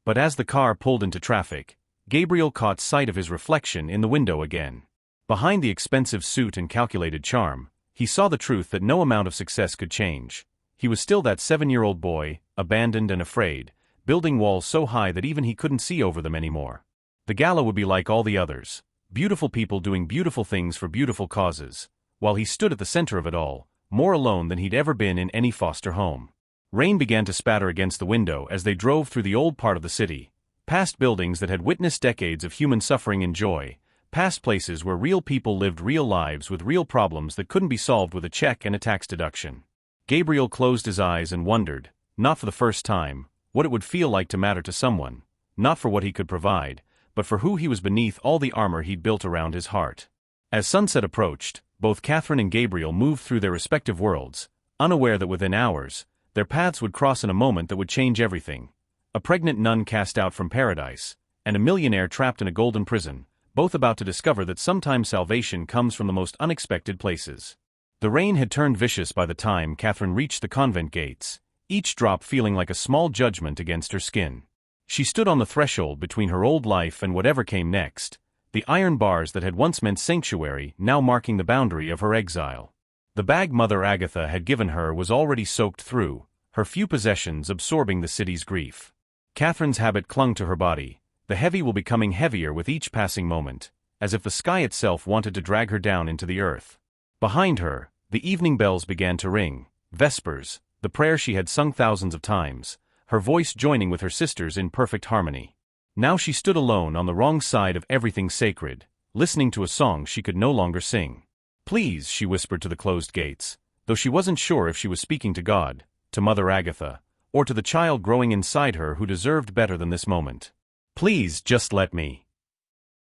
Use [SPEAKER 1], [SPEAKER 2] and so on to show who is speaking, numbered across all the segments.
[SPEAKER 1] But as the car pulled into traffic, Gabriel caught sight of his reflection in the window again. Behind the expensive suit and calculated charm, he saw the truth that no amount of success could change. He was still that 7-year-old boy, abandoned and afraid, building walls so high that even he couldn't see over them anymore. The gala would be like all the others, beautiful people doing beautiful things for beautiful causes, while he stood at the center of it all, more alone than he'd ever been in any foster home. Rain began to spatter against the window as they drove through the old part of the city, past buildings that had witnessed decades of human suffering and joy, past places where real people lived real lives with real problems that couldn't be solved with a check and a tax deduction. Gabriel closed his eyes and wondered, not for the first time, what it would feel like to matter to someone, not for what he could provide, but for who he was beneath all the armor he'd built around his heart. As sunset approached, both Catherine and Gabriel moved through their respective worlds, unaware that within hours, their paths would cross in a moment that would change everything. A pregnant nun cast out from paradise, and a millionaire trapped in a golden prison, both about to discover that sometimes salvation comes from the most unexpected places. The rain had turned vicious by the time Catherine reached the convent gates, each drop feeling like a small judgment against her skin. She stood on the threshold between her old life and whatever came next, the iron bars that had once meant sanctuary now marking the boundary of her exile. The bag Mother Agatha had given her was already soaked through, her few possessions absorbing the city's grief. Catherine's habit clung to her body, the heavy will becoming heavier with each passing moment, as if the sky itself wanted to drag her down into the earth. Behind her, the evening bells began to ring, Vespers, the prayer she had sung thousands of times, her voice joining with her sister's in perfect harmony. Now she stood alone on the wrong side of everything sacred, listening to a song she could no longer sing. "Please," she whispered to the closed gates, though she wasn't sure if she was speaking to God, to Mother Agatha, or to the child growing inside her who deserved better than this moment. "Please, just let me."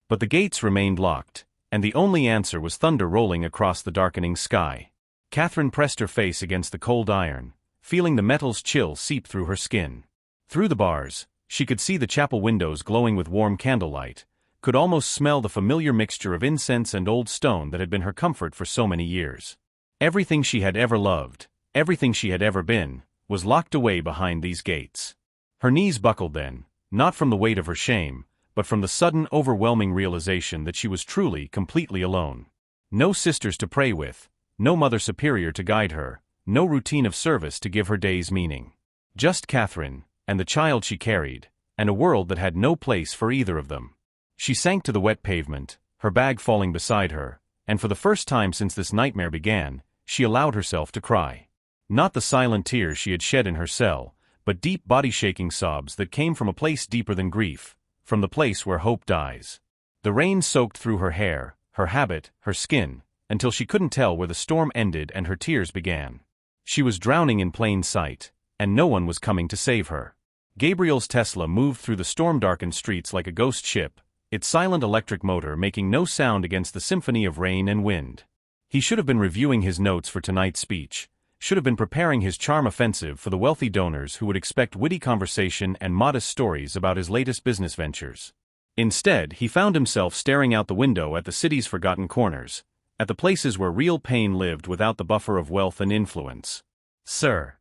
[SPEAKER 1] But the gates remained locked, and the only answer was thunder rolling across the darkening sky. Catherine pressed her face against the cold iron, feeling the metal's chill seep through her skin. Through the bars, she could see the chapel windows glowing with warm candlelight, could almost smell the familiar mixture of incense and old stone that had been her comfort for so many years. Everything she had ever loved, everything she had ever been, was locked away behind these gates. Her knees buckled then, not from the weight of her shame, but from the sudden overwhelming realization that she was truly, completely alone. No sisters to pray with, no mother superior to guide her, no routine of service to give her days meaning. Just Catherine, and the child she carried, and a world that had no place for either of them. She sank to the wet pavement, her bag falling beside her, and for the first time since this nightmare began, she allowed herself to cry. Not the silent tears she had shed in her cell, but deep body-shaking sobs that came from a place deeper than grief, from the place where hope dies. The rain soaked through her hair, her habit, her skin, until she couldn't tell where the storm ended and her tears began. She was drowning in plain sight, and no one was coming to save her. Gabriel's Tesla moved through the storm-darkened streets like a ghost ship, its silent electric motor making no sound against the symphony of rain and wind. He should have been reviewing his notes for tonight's speech, should have been preparing his charm offensive for the wealthy donors who would expect witty conversation and modest stories about his latest business ventures. Instead, he found himself staring out the window at the city's forgotten corners, at the places where real pain lived without the buffer of wealth and influence. "Sir."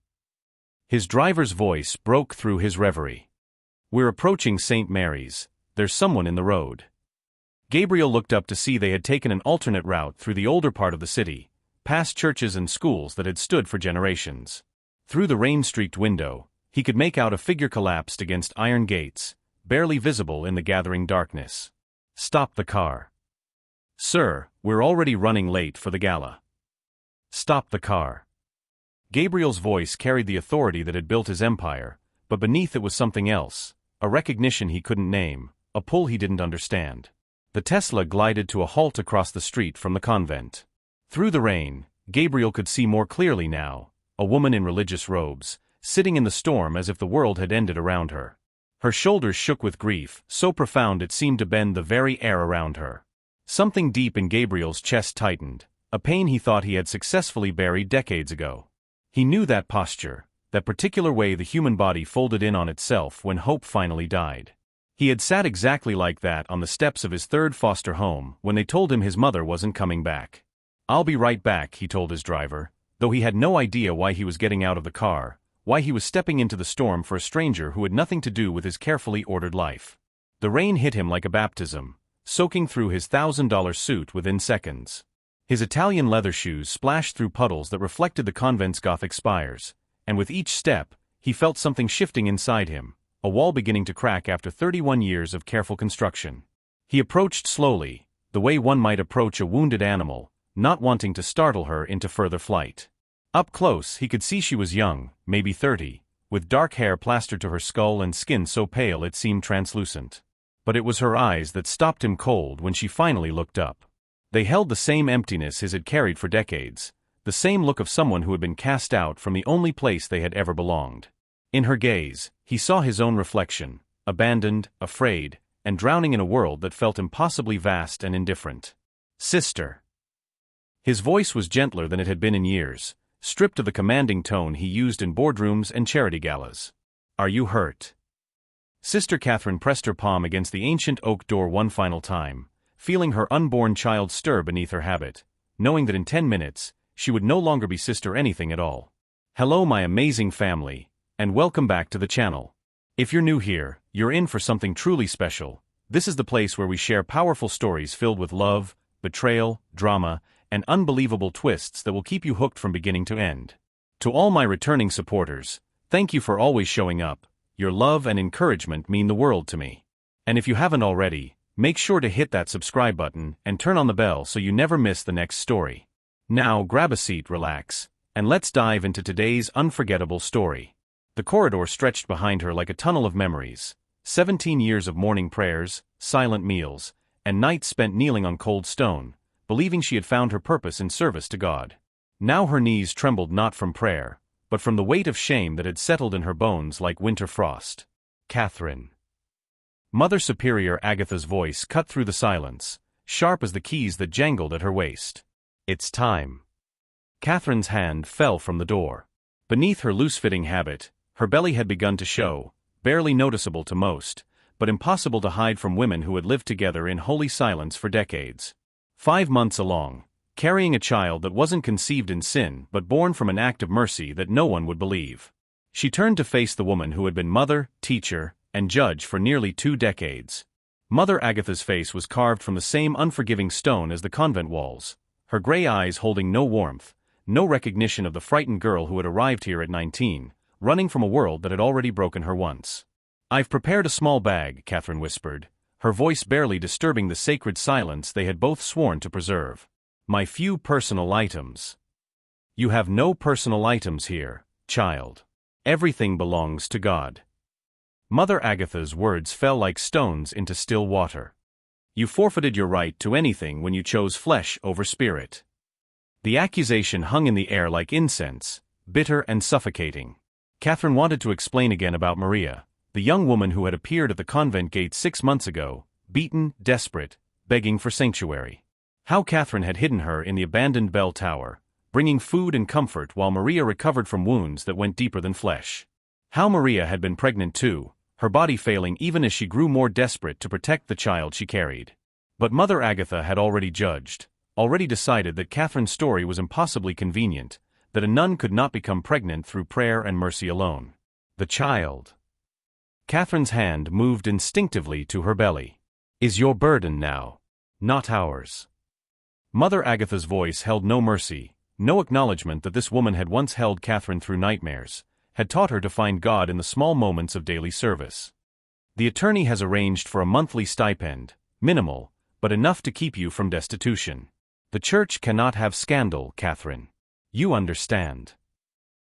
[SPEAKER 1] His driver's voice broke through his reverie. "We're approaching St. Mary's. There's someone in the road." Gabriel looked up to see they had taken an alternate route through the older part of the city, past churches and schools that had stood for generations. Through the rain-streaked window, he could make out a figure collapsed against iron gates, barely visible in the gathering darkness. "Stop the car." "Sir, we're already running late for the gala." "Stop the car." Gabriel's voice carried the authority that had built his empire, but beneath it was something else, a recognition he couldn't name, a pull he didn't understand. The Tesla glided to a halt across the street from the convent. Through the rain, Gabriel could see more clearly now, a woman in religious robes, sitting in the storm as if the world had ended around her. Her shoulders shook with grief, so profound it seemed to bend the very air around her. Something deep in Gabriel's chest tightened, a pain he thought he had successfully buried decades ago. He knew that posture, that particular way the human body folded in on itself when hope finally died. He had sat exactly like that on the steps of his third foster home when they told him his mother wasn't coming back. "I'll be right back," he told his driver, though he had no idea why he was getting out of the car, why he was stepping into the storm for a stranger who had nothing to do with his carefully ordered life. The rain hit him like a baptism, soaking through his $1,000 suit within seconds. His Italian leather shoes splashed through puddles that reflected the convent's Gothic spires, and with each step, he felt something shifting inside him, a wall beginning to crack after 31 years of careful construction. He approached slowly, the way one might approach a wounded animal, not wanting to startle her into further flight. Up close, he could see she was young, maybe 30, with dark hair plastered to her skull and skin so pale it seemed translucent. But it was her eyes that stopped him cold when she finally looked up. They held the same emptiness his had carried for decades, the same look of someone who had been cast out from the only place they had ever belonged. In her gaze, he saw his own reflection, abandoned, afraid, and drowning in a world that felt impossibly vast and indifferent. "Sister." His voice was gentler than it had been in years, stripped of the commanding tone he used in boardrooms and charity galas. "Are you hurt?" Sister Catherine pressed her palm against the ancient oak door one final time, feeling her unborn child stir beneath her habit, knowing that in 10 minutes, she would no longer be sister anything at all. "Hello my amazing family, and welcome back to the channel. If you're new here, you're in for something truly special. This is the place where we share powerful stories filled with love, betrayal, drama, and unbelievable twists that will keep you hooked from beginning to end. To all my returning supporters, thank you for always showing up. Your love and encouragement mean the world to me. And if you haven't already, make sure to hit that subscribe button and turn on the bell so you never miss the next story. Now grab a seat, relax, and let's dive into today's unforgettable story. The corridor stretched behind her like a tunnel of memories. 17 years of morning prayers, silent meals, and nights spent kneeling on cold stone, believing she had found her purpose in service to God. Now her knees trembled not from prayer, but from the weight of shame that had settled in her bones like winter frost. "Catherine." Mother Superior Agatha's voice cut through the silence, sharp as the keys that jangled at her waist. "It's time." Catherine's hand fell from the door. Beneath her loose-fitting habit, her belly had begun to show, barely noticeable to most, but impossible to hide from women who had lived together in holy silence for decades. 5 months along, carrying a child that wasn't conceived in sin but born from an act of mercy that no one would believe. She turned to face the woman who had been mother, teacher, and judge for nearly 2 decades. Mother Agatha's face was carved from the same unforgiving stone as the convent walls, her gray eyes holding no warmth, no recognition of the frightened girl who had arrived here at 19, running from a world that had already broken her once. "I've prepared a small bag," Catherine whispered, her voice barely disturbing the sacred silence they had both sworn to preserve. "My few personal items." "You have no personal items here, child. Everything belongs to God." Mother Agatha's words fell like stones into still water. "You forfeited your right to anything when you chose flesh over spirit." The accusation hung in the air like incense, bitter and suffocating. Catherine wanted to explain again about Maria, the young woman who had appeared at the convent gate 6 months ago, beaten, desperate, begging for sanctuary. How Catherine had hidden her in the abandoned bell tower, bringing food and comfort while Maria recovered from wounds that went deeper than flesh. How Maria had been pregnant too, her body failing even as she grew more desperate to protect the child she carried. But Mother Agatha had already judged, already decided that Catherine's story was impossibly convenient, that a nun could not become pregnant through prayer and mercy alone. The child. Catherine's hand moved instinctively to her belly. "Is your burden now, not ours." Mother Agatha's voice held no mercy, no acknowledgement that this woman had once held Catherine through nightmares, had taught her to find God in the small moments of daily service. "The attorney has arranged for a monthly stipend, minimal, but enough to keep you from destitution. The church cannot have scandal, Catherine. You understand."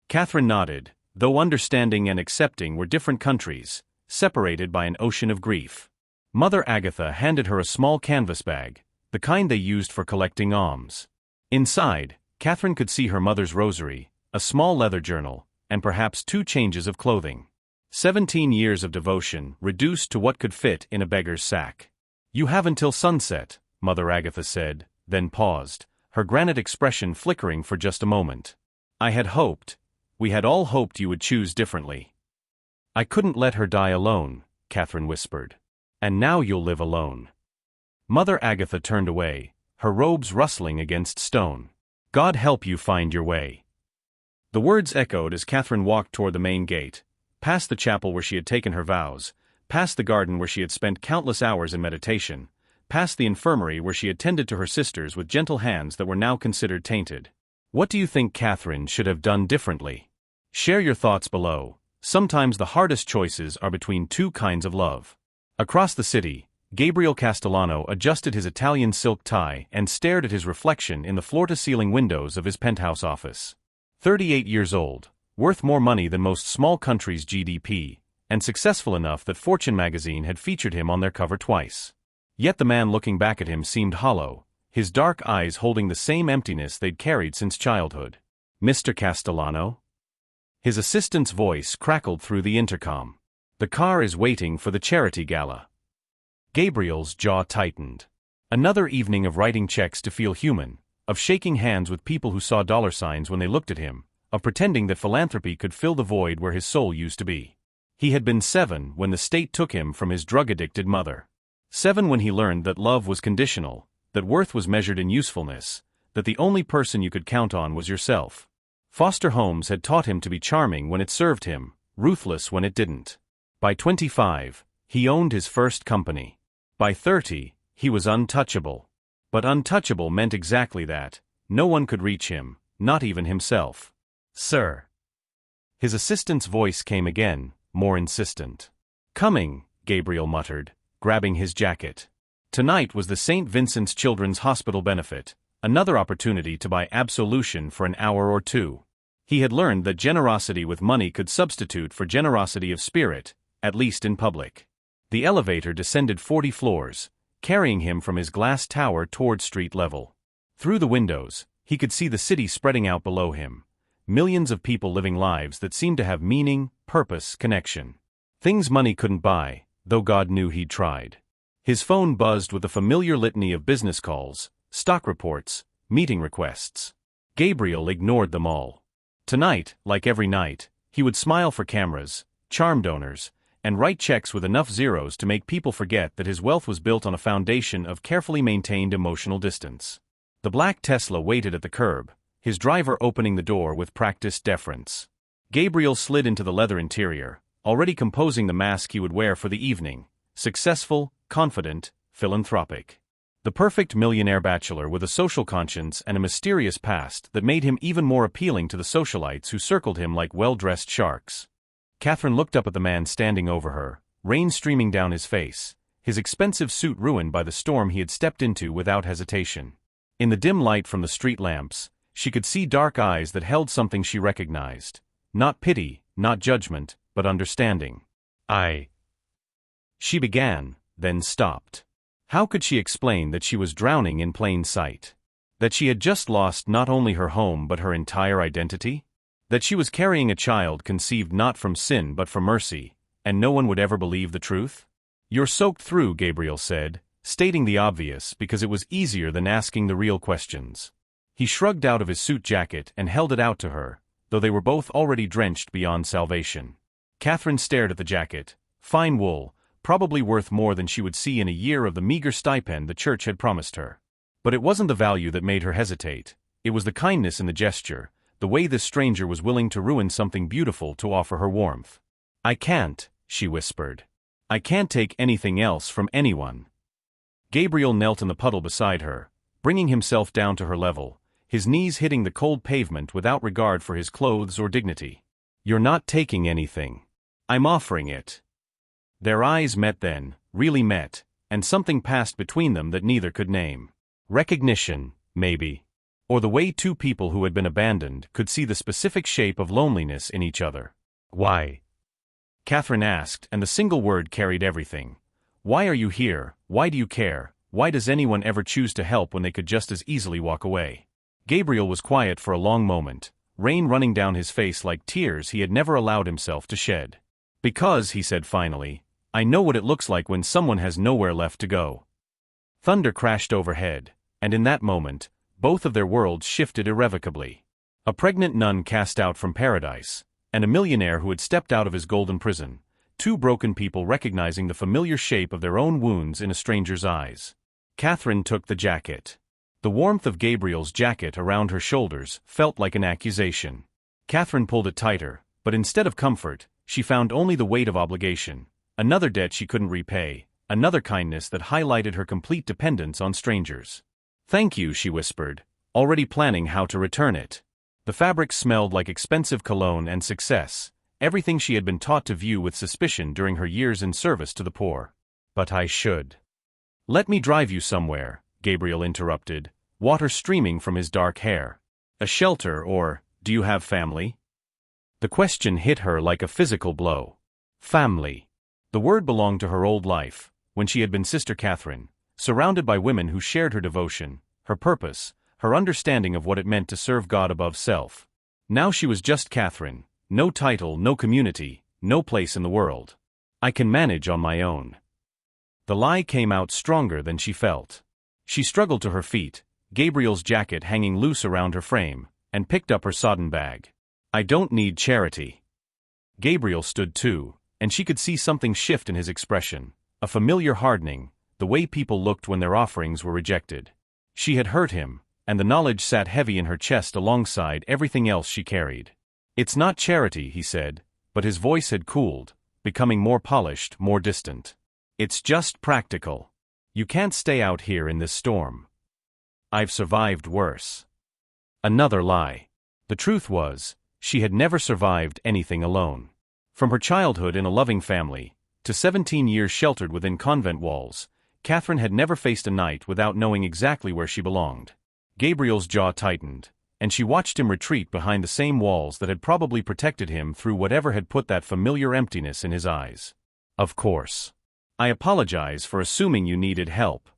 [SPEAKER 1] Catherine nodded, though understanding and accepting were different countries, separated by an ocean of grief. Mother Agatha handed her a small canvas bag, the kind they used for collecting alms. Inside, Catherine could see her mother's rosary, a small leather journal, and perhaps 2 changes of clothing. 17 years of devotion reduced to what could fit in a beggar's sack. "You have until sunset," Mother Agatha said, then paused, her granite expression flickering for just a moment. "I had hoped, we had all hoped you would choose differently." "I couldn't let her die alone," Catherine whispered. "And now you'll live alone." Mother Agatha turned away, her robes rustling against stone. "God help you find your way." The words echoed as Catherine walked toward the main gate, past the chapel where she had taken her vows, past the garden where she had spent countless hours in meditation, past the infirmary where she had tended to her sisters with gentle hands that were now considered tainted. What do you think Catherine should have done differently? Share your thoughts below. Sometimes the hardest choices are between two kinds of love. Across the city, Gabriel Castellano adjusted his Italian silk tie and stared at his reflection in the floor-to-ceiling windows of his penthouse office. 38 years old, worth more money than most small countries' GDP, and successful enough that Fortune magazine had featured him on their cover twice. Yet the man looking back at him seemed hollow, his dark eyes holding the same emptiness they'd carried since childhood. "Mr. Castellano?" His assistant's voice crackled through the intercom. "The car is waiting for the charity gala." Gabriel's jaw tightened. Another evening of writing checks to feel human, of shaking hands with people who saw dollar signs when they looked at him, of pretending that philanthropy could fill the void where his soul used to be. He had been 7 when the state took him from his drug-addicted mother. 7 when he learned that love was conditional, that worth was measured in usefulness, that the only person you could count on was yourself. Foster homes had taught him to be charming when it served him, ruthless when it didn't. By 25, he owned his first company. By 30, he was untouchable. But untouchable meant exactly that. No one could reach him, not even himself. "Sir." His assistant's voice came again, more insistent. "Coming," Gabriel muttered, grabbing his jacket. Tonight was the St. Vincent's Children's Hospital benefit, another opportunity to buy absolution for an hour or two. He had learned that generosity with money could substitute for generosity of spirit, at least in public. The elevator descended 40 floors, carrying him from his glass tower toward street level. Through the windows, he could see the city spreading out below him. Millions of people living lives that seemed to have meaning, purpose, connection. Things money couldn't buy, though God knew he'd tried. His phone buzzed with a familiar litany of business calls, stock reports, meeting requests. Gabriel ignored them all. Tonight, like every night, he would smile for cameras, charm donors, and write checks with enough zeros to make people forget that his wealth was built on a foundation of carefully maintained emotional distance. The black Tesla waited at the curb, his driver opening the door with practiced deference. Gabriel slid into the leather interior, already composing the mask he would wear for the evening, successful, confident, philanthropic. The perfect millionaire bachelor with a social conscience and a mysterious past that made him even more appealing to the socialites who circled him like well-dressed sharks. Catherine looked up at the man standing over her, rain streaming down his face, his expensive suit ruined by the storm he had stepped into without hesitation. In the dim light from the street lamps, she could see dark eyes that held something she recognized. Not pity, not judgment, but understanding. She began, then stopped. How could she explain that she was drowning in plain sight? That she had just lost not only her home but her entire identity? That she was carrying a child conceived not from sin but from mercy, and no one would ever believe the truth? "You're soaked through," Gabriel said, stating the obvious because it was easier than asking the real questions. He shrugged out of his suit jacket and held it out to her, though they were both already drenched beyond salvation. Catherine stared at the jacket, fine wool, probably worth more than she would see in a year of the meager stipend the church had promised her. But it wasn't the value that made her hesitate, it was the kindness in the gesture, the way this stranger was willing to ruin something beautiful to offer her warmth. "I can't," she whispered. "I can't take anything else from anyone." Gabriel knelt in the puddle beside her, bringing himself down to her level, his knees hitting the cold pavement without regard for his clothes or dignity. "You're not taking anything. I'm offering it." Their eyes met then, really met, and something passed between them that neither could name. Recognition, maybe. Or the way two people who had been abandoned could see the specific shape of loneliness in each other. "Why?" Catherine asked, and the single word carried everything. "Why are you here? Why do you care? Why does anyone ever choose to help when they could just as easily walk away?" Gabriel was quiet for a long moment, rain running down his face like tears he had never allowed himself to shed. "Because," he said finally, "I know what it looks like when someone has nowhere left to go." Thunder crashed overhead, and in that moment, both of their worlds shifted irrevocably. A pregnant nun cast out from paradise, and a millionaire who had stepped out of his golden prison, two broken people recognizing the familiar shape of their own wounds in a stranger's eyes. Catherine took the jacket. The warmth of Gabriel's jacket around her shoulders felt like an accusation. Catherine pulled it tighter, but instead of comfort, she found only the weight of obligation, another debt she couldn't repay, another kindness that highlighted her complete dependence on strangers. "Thank you," she whispered, already planning how to return it. The fabric smelled like expensive cologne and success, everything she had been taught to view with suspicion during her years in service to the poor. "But I should." "Let me drive you somewhere," Gabriel interrupted, water streaming from his dark hair. "A shelter or, do you have family?" The question hit her like a physical blow. Family. The word belonged to her old life, when she had been Sister Catherine, surrounded by women who shared her devotion, her purpose, her understanding of what it meant to serve God above self. Now she was just Catherine, no title, no community, no place in the world. "I can manage on my own." The lie came out stronger than she felt. She struggled to her feet, Gabriel's jacket hanging loose around her frame, and picked up her sodden bag. "I don't need charity." Gabriel stood too, and she could see something shift in his expression, a familiar hardening, the way people looked when their offerings were rejected. She had hurt him, and the knowledge sat heavy in her chest alongside everything else she carried. "It's not charity," he said, but his voice had cooled, becoming more polished, more distant. "It's just practical. You can't stay out here in this storm. I've survived worse." Another lie. The truth was, she had never survived anything alone. From her childhood in a loving family, to 17 years sheltered within convent walls, Catherine had never faced a night without knowing exactly where she belonged. Gabriel's jaw tightened, and she watched him retreat behind the same walls that had probably protected him through whatever had put that familiar emptiness in his eyes. "Of course. I apologize for assuming you needed help."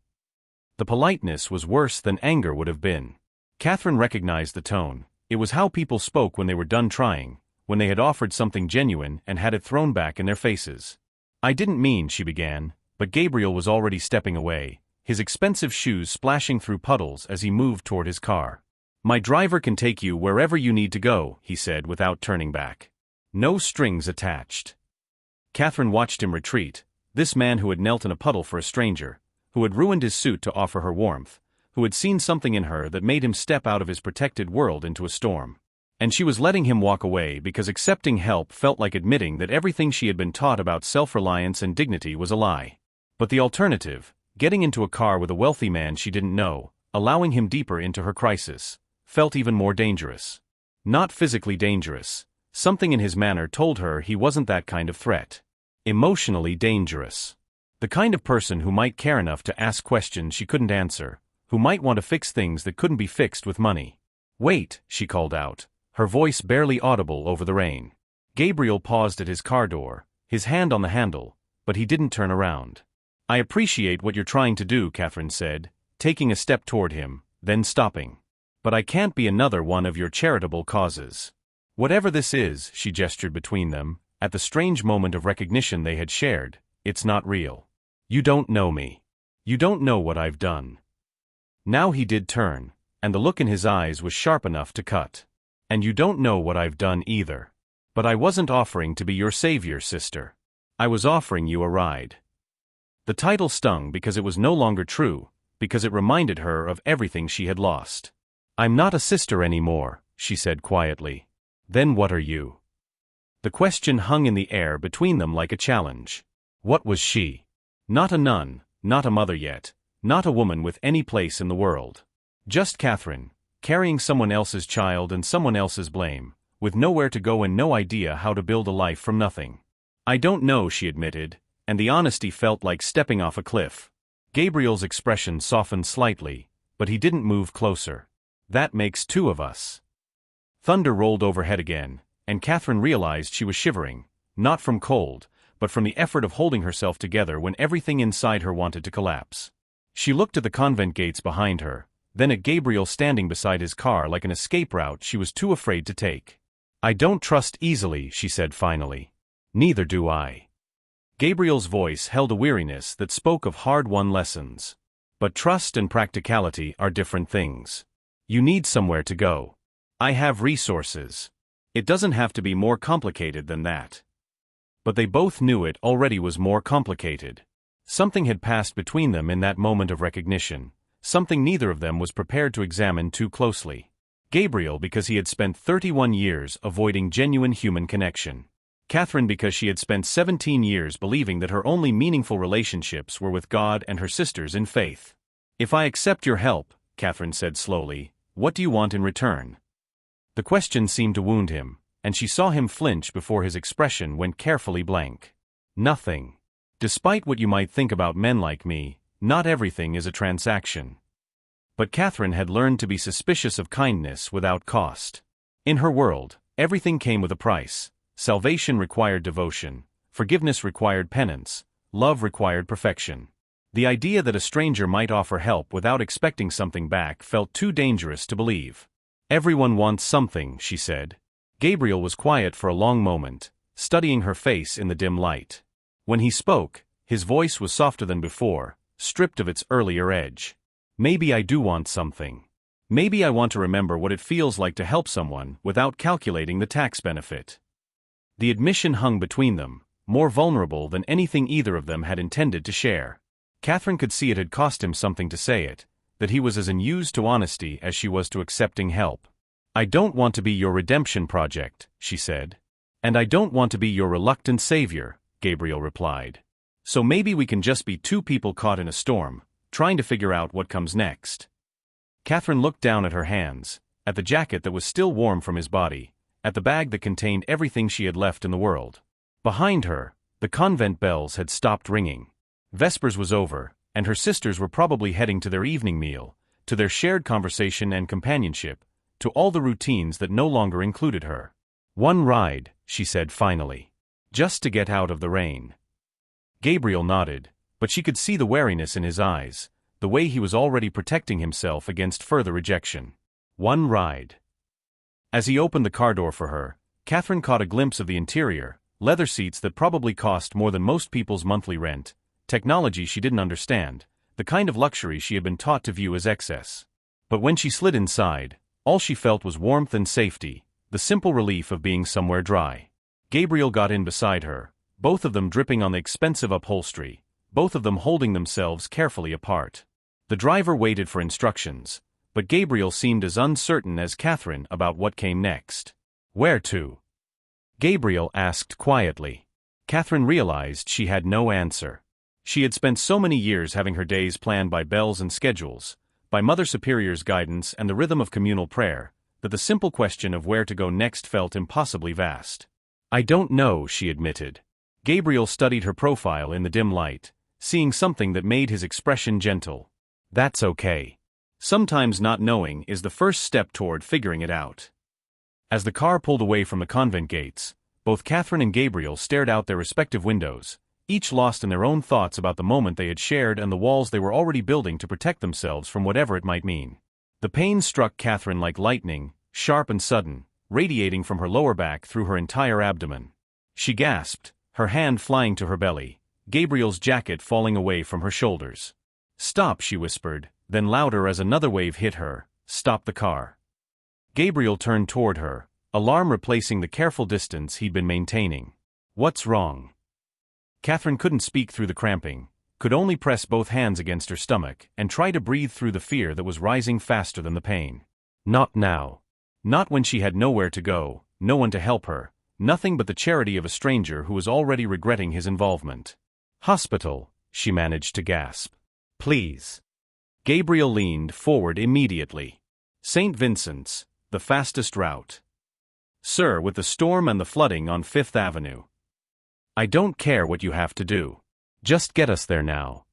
[SPEAKER 1] The politeness was worse than anger would have been. Catherine recognized the tone. It was how people spoke when they were done trying, when they had offered something genuine and had it thrown back in their faces. "I didn't mean," she began, but Gabriel was already stepping away, his expensive shoes splashing through puddles as he moved toward his car. "My driver can take you wherever you need to go," he said without turning back. No strings attached. Catherine watched him retreat, this man who had knelt in a puddle for a stranger, who had ruined his suit to offer her warmth, who had seen something in her that made him step out of his protected world into a storm. And she was letting him walk away because accepting help felt like admitting that everything she had been taught about self-reliance and dignity was a lie. But the alternative, getting into a car with a wealthy man she didn't know, allowing him deeper into her crisis, felt even more dangerous. Not physically dangerous. Something in his manner told her he wasn't that kind of threat. Emotionally dangerous. The kind of person who might care enough to ask questions she couldn't answer, who might want to fix things that couldn't be fixed with money. "Wait," she called out, her voice barely audible over the rain. Gabriel paused at his car door, his hand on the handle, but he didn't turn around. "I appreciate what you're trying to do," Catherine said, taking a step toward him, then stopping. "But I can't be another one of your charitable causes." "Whatever this is," she gestured between them, at the strange moment of recognition they had shared, "it's not real. You don't know me. You don't know what I've done." Now he did turn, and the look in his eyes was sharp enough to cut. "And you don't know what I've done either. But I wasn't offering to be your savior, sister. I was offering you a ride." The title stung because it was no longer true, because it reminded her of everything she had lost. "I'm not a sister anymore," she said quietly. "Then what are you?" The question hung in the air between them like a challenge. What was she? Not a nun, not a mother yet, not a woman with any place in the world. Just Catherine, carrying someone else's child and someone else's blame, with nowhere to go and no idea how to build a life from nothing. "I don't know," she admitted, and the honesty felt like stepping off a cliff. Gabriel's expression softened slightly, but he didn't move closer. "That makes two of us." Thunder rolled overhead again, and Catherine realized she was shivering, not from cold, but from the effort of holding herself together when everything inside her wanted to collapse. She looked at the convent gates behind her, then at Gabriel standing beside his car like an escape route she was too afraid to take. "I don't trust easily," she said finally. "Neither do I." Gabriel's voice held a weariness that spoke of hard-won lessons. "But trust and practicality are different things. You need somewhere to go. I have resources. It doesn't have to be more complicated than that." But they both knew it already was more complicated. Something had passed between them in that moment of recognition, something neither of them was prepared to examine too closely. Gabriel because he had spent 31 years avoiding genuine human connection. Catherine because she had spent 17 years believing that her only meaningful relationships were with God and her sisters in faith. "If I accept your help," Catherine said slowly, "what do you want in return?" The question seemed to wound him, and she saw him flinch before his expression went carefully blank. "Nothing. Despite what you might think about men like me, not everything is a transaction." But Catherine had learned to be suspicious of kindness without cost. In her world, everything came with a price. Salvation required devotion, forgiveness required penance, love required perfection. The idea that a stranger might offer help without expecting something back felt too dangerous to believe. "Everyone wants something," she said. Gabriel was quiet for a long moment, studying her face in the dim light. When he spoke, his voice was softer than before, stripped of its earlier edge. "Maybe I do want something. Maybe I want to remember what it feels like to help someone without calculating the tax benefit." The admission hung between them, more vulnerable than anything either of them had intended to share. Catherine could see it had cost him something to say it, that he was as unused to honesty as she was to accepting help. "I don't want to be your redemption project," she said. "And I don't want to be your reluctant savior," Gabriel replied. "So maybe we can just be two people caught in a storm, trying to figure out what comes next." Catherine looked down at her hands, at the jacket that was still warm from his body, at the bag that contained everything she had left in the world. Behind her, the convent bells had stopped ringing. Vespers was over, and her sisters were probably heading to their evening meal, to their shared conversation and companionship, to all the routines that no longer included her. "One ride," she said finally. "Just to get out of the rain." Gabriel nodded, but she could see the wariness in his eyes, the way he was already protecting himself against further rejection. One ride. As he opened the car door for her, Catherine caught a glimpse of the interior, leather seats that probably cost more than most people's monthly rent, technology she didn't understand, the kind of luxury she had been taught to view as excess. But when she slid inside, all she felt was warmth and safety, the simple relief of being somewhere dry. Gabriel got in beside her, both of them dripping on the expensive upholstery, both of them holding themselves carefully apart. The driver waited for instructions, but Gabriel seemed as uncertain as Catherine about what came next. "Where to?" Gabriel asked quietly. Catherine realized she had no answer. She had spent so many years having her days planned by bells and schedules, by Mother Superior's guidance and the rhythm of communal prayer, that the simple question of where to go next felt impossibly vast. "I don't know," she admitted. Gabriel studied her profile in the dim light, seeing something that made his expression gentle. "That's okay. Sometimes not knowing is the first step toward figuring it out." As the car pulled away from the convent gates, both Catherine and Gabriel stared out their respective windows, each lost in their own thoughts about the moment they had shared and the walls they were already building to protect themselves from whatever it might mean. The pain struck Catherine like lightning, sharp and sudden, radiating from her lower back through her entire abdomen. She gasped, her hand flying to her belly, Gabriel's jacket falling away from her shoulders. "Stop," she whispered, then louder as another wave hit her, "Stop the car." Gabriel turned toward her, alarm replacing the careful distance he'd been maintaining. "What's wrong?" Catherine couldn't speak through the cramping, could only press both hands against her stomach and try to breathe through the fear that was rising faster than the pain. Not now. Not when she had nowhere to go, no one to help her, nothing but the charity of a stranger who was already regretting his involvement. "Hospital," she managed to gasp. "Please." Gabriel leaned forward immediately. "St. Vincent's, the fastest route." "Sir, with the storm and the flooding on Fifth Avenue." "I don't care what you have to do. Just get us there now."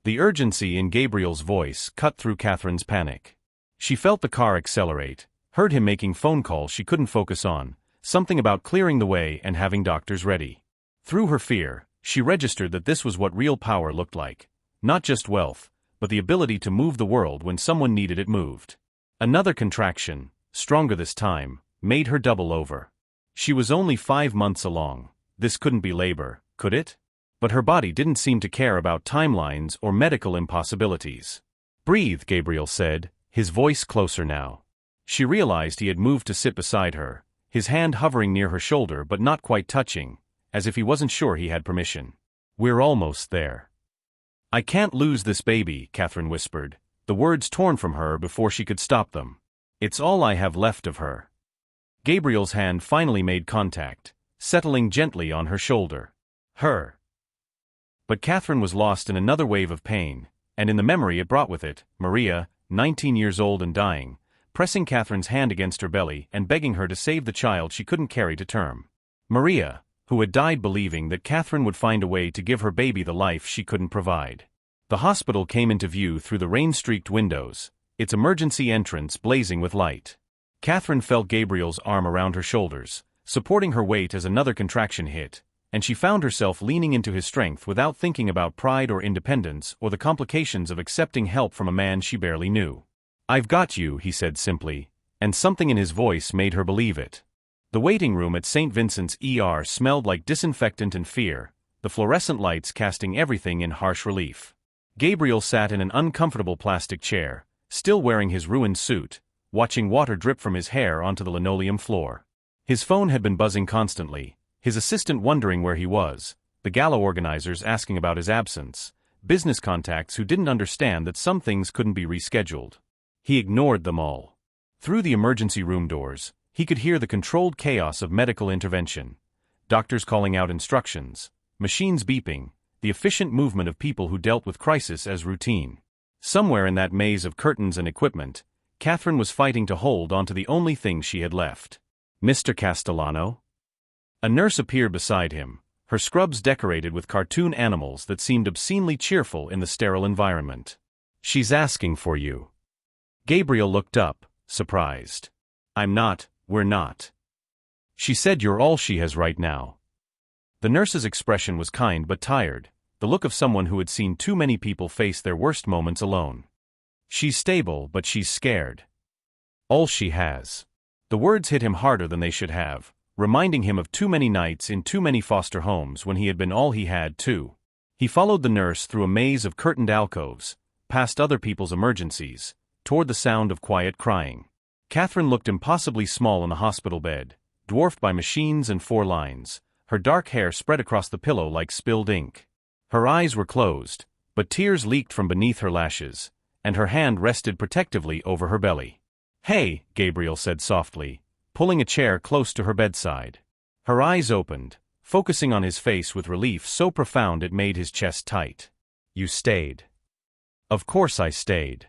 [SPEAKER 1] The urgency in Gabriel's voice cut through Catherine's panic. She felt the car accelerate, heard him making phone calls she couldn't focus on, something about clearing the way and having doctors ready. Through her fear, she registered that this was what real power looked like. Not just wealth, but the ability to move the world when someone needed it moved. Another contraction, stronger this time, made her double over. She was only 5 months along. This couldn't be labor, could it? But her body didn't seem to care about timelines or medical impossibilities. "Breathe," Gabriel said, his voice closer now. She realized he had moved to sit beside her, his hand hovering near her shoulder but not quite touching, as if he wasn't sure he had permission. "We're almost there." "I can't lose this baby," Catherine whispered, the words torn from her before she could stop them. It's all I have left of her. Gabriel's hand finally made contact, settling gently on her shoulder. Her. But Catherine was lost in another wave of pain, and in the memory it brought with it, Maria, 19 years old and dying, pressing Catherine's hand against her belly and begging her to save the child she couldn't carry to term. Maria, who had died believing that Catherine would find a way to give her baby the life she couldn't provide. The hospital came into view through the rain-streaked windows, its emergency entrance blazing with light. Catherine felt Gabriel's arm around her shoulders, supporting her weight as another contraction hit, and she found herself leaning into his strength without thinking about pride or independence or the complications of accepting help from a man she barely knew. "I've got you," he said simply, and something in his voice made her believe it. The waiting room at St. Vincent's ER smelled like disinfectant and fear, the fluorescent lights casting everything in harsh relief. Gabriel sat in an uncomfortable plastic chair, still wearing his ruined suit, watching water drip from his hair onto the linoleum floor. His phone had been buzzing constantly, his assistant wondering where he was, the gala organizers asking about his absence, business contacts who didn't understand that some things couldn't be rescheduled. He ignored them all. Through the emergency room doors, he could hear the controlled chaos of medical intervention. Doctors calling out instructions, machines beeping, the efficient movement of people who dealt with crisis as routine. Somewhere in that maze of curtains and equipment, Catherine was fighting to hold onto the only thing she had left. "Mr. Castellano?" A nurse appeared beside him, her scrubs decorated with cartoon animals that seemed obscenely cheerful in the sterile environment. "She's asking for you." Gabriel looked up, surprised. We're not. She said you're all she has right now." The nurse's expression was kind but tired, the look of someone who had seen too many people face their worst moments alone. "She's stable, but she's scared. All she has." The words hit him harder than they should have, reminding him of too many nights in too many foster homes when he had been all he had, too. He followed the nurse through a maze of curtained alcoves, past other people's emergencies, toward the sound of quiet crying. Catherine looked impossibly small on the hospital bed, dwarfed by machines and 4 lines, her dark hair spread across the pillow like spilled ink. Her eyes were closed, but tears leaked from beneath her lashes, and her hand rested protectively over her belly. "Hey," Gabriel said softly, pulling a chair close to her bedside. Her eyes opened, focusing on his face with relief so profound it made his chest tight. "You stayed." "Of course I stayed."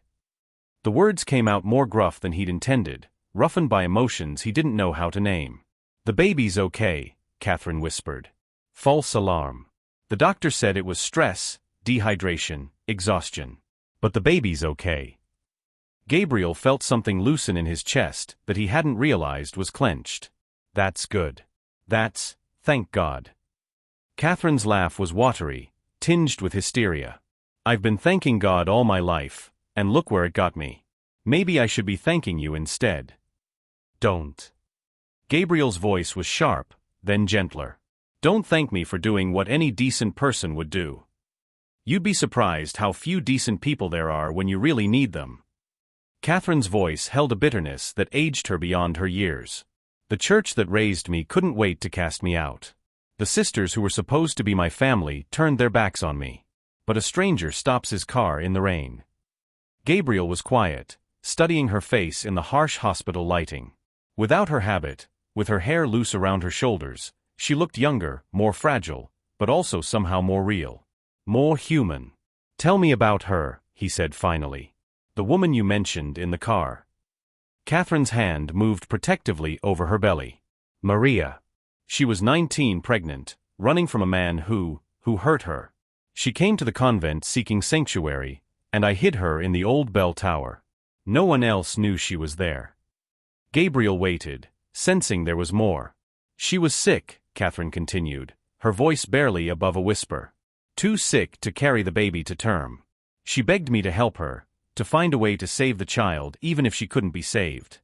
[SPEAKER 1] The words came out more gruff than he'd intended, roughened by emotions he didn't know how to name. "The baby's okay," Catherine whispered. False alarm. The doctor said it was stress, dehydration, exhaustion. But the baby's okay. Gabriel felt something loosen in his chest that he hadn't realized was clenched. "That's good. Thank God." Catherine's laugh was watery, tinged with hysteria. "I've been thanking God all my life, and look where it got me. Maybe I should be thanking you instead." "Don't." Gabriel's voice was sharp, then gentler. "Don't thank me for doing what any decent person would do. You'd be surprised how few decent people there are when you really need them." Catherine's voice held a bitterness that aged her beyond her years. "The church that raised me couldn't wait to cast me out. The sisters who were supposed to be my family turned their backs on me. But a stranger stops his car in the rain." Gabriel was quiet, studying her face in the harsh hospital lighting. Without her habit, with her hair loose around her shoulders, she looked younger, more fragile, but also somehow more real. More human. "Tell me about her," he said finally. "The woman you mentioned in the car." Catherine's hand moved protectively over her belly. "Maria." She was 19, pregnant, running from a man who hurt her. "She came to the convent seeking sanctuary, and I hid her in the old bell tower. No one else knew she was there." Gabriel waited, sensing there was more. "She was sick," Catherine continued, her voice barely above a whisper. "Too sick to carry the baby to term. She begged me to help her, to find a way to save the child even if she couldn't be saved."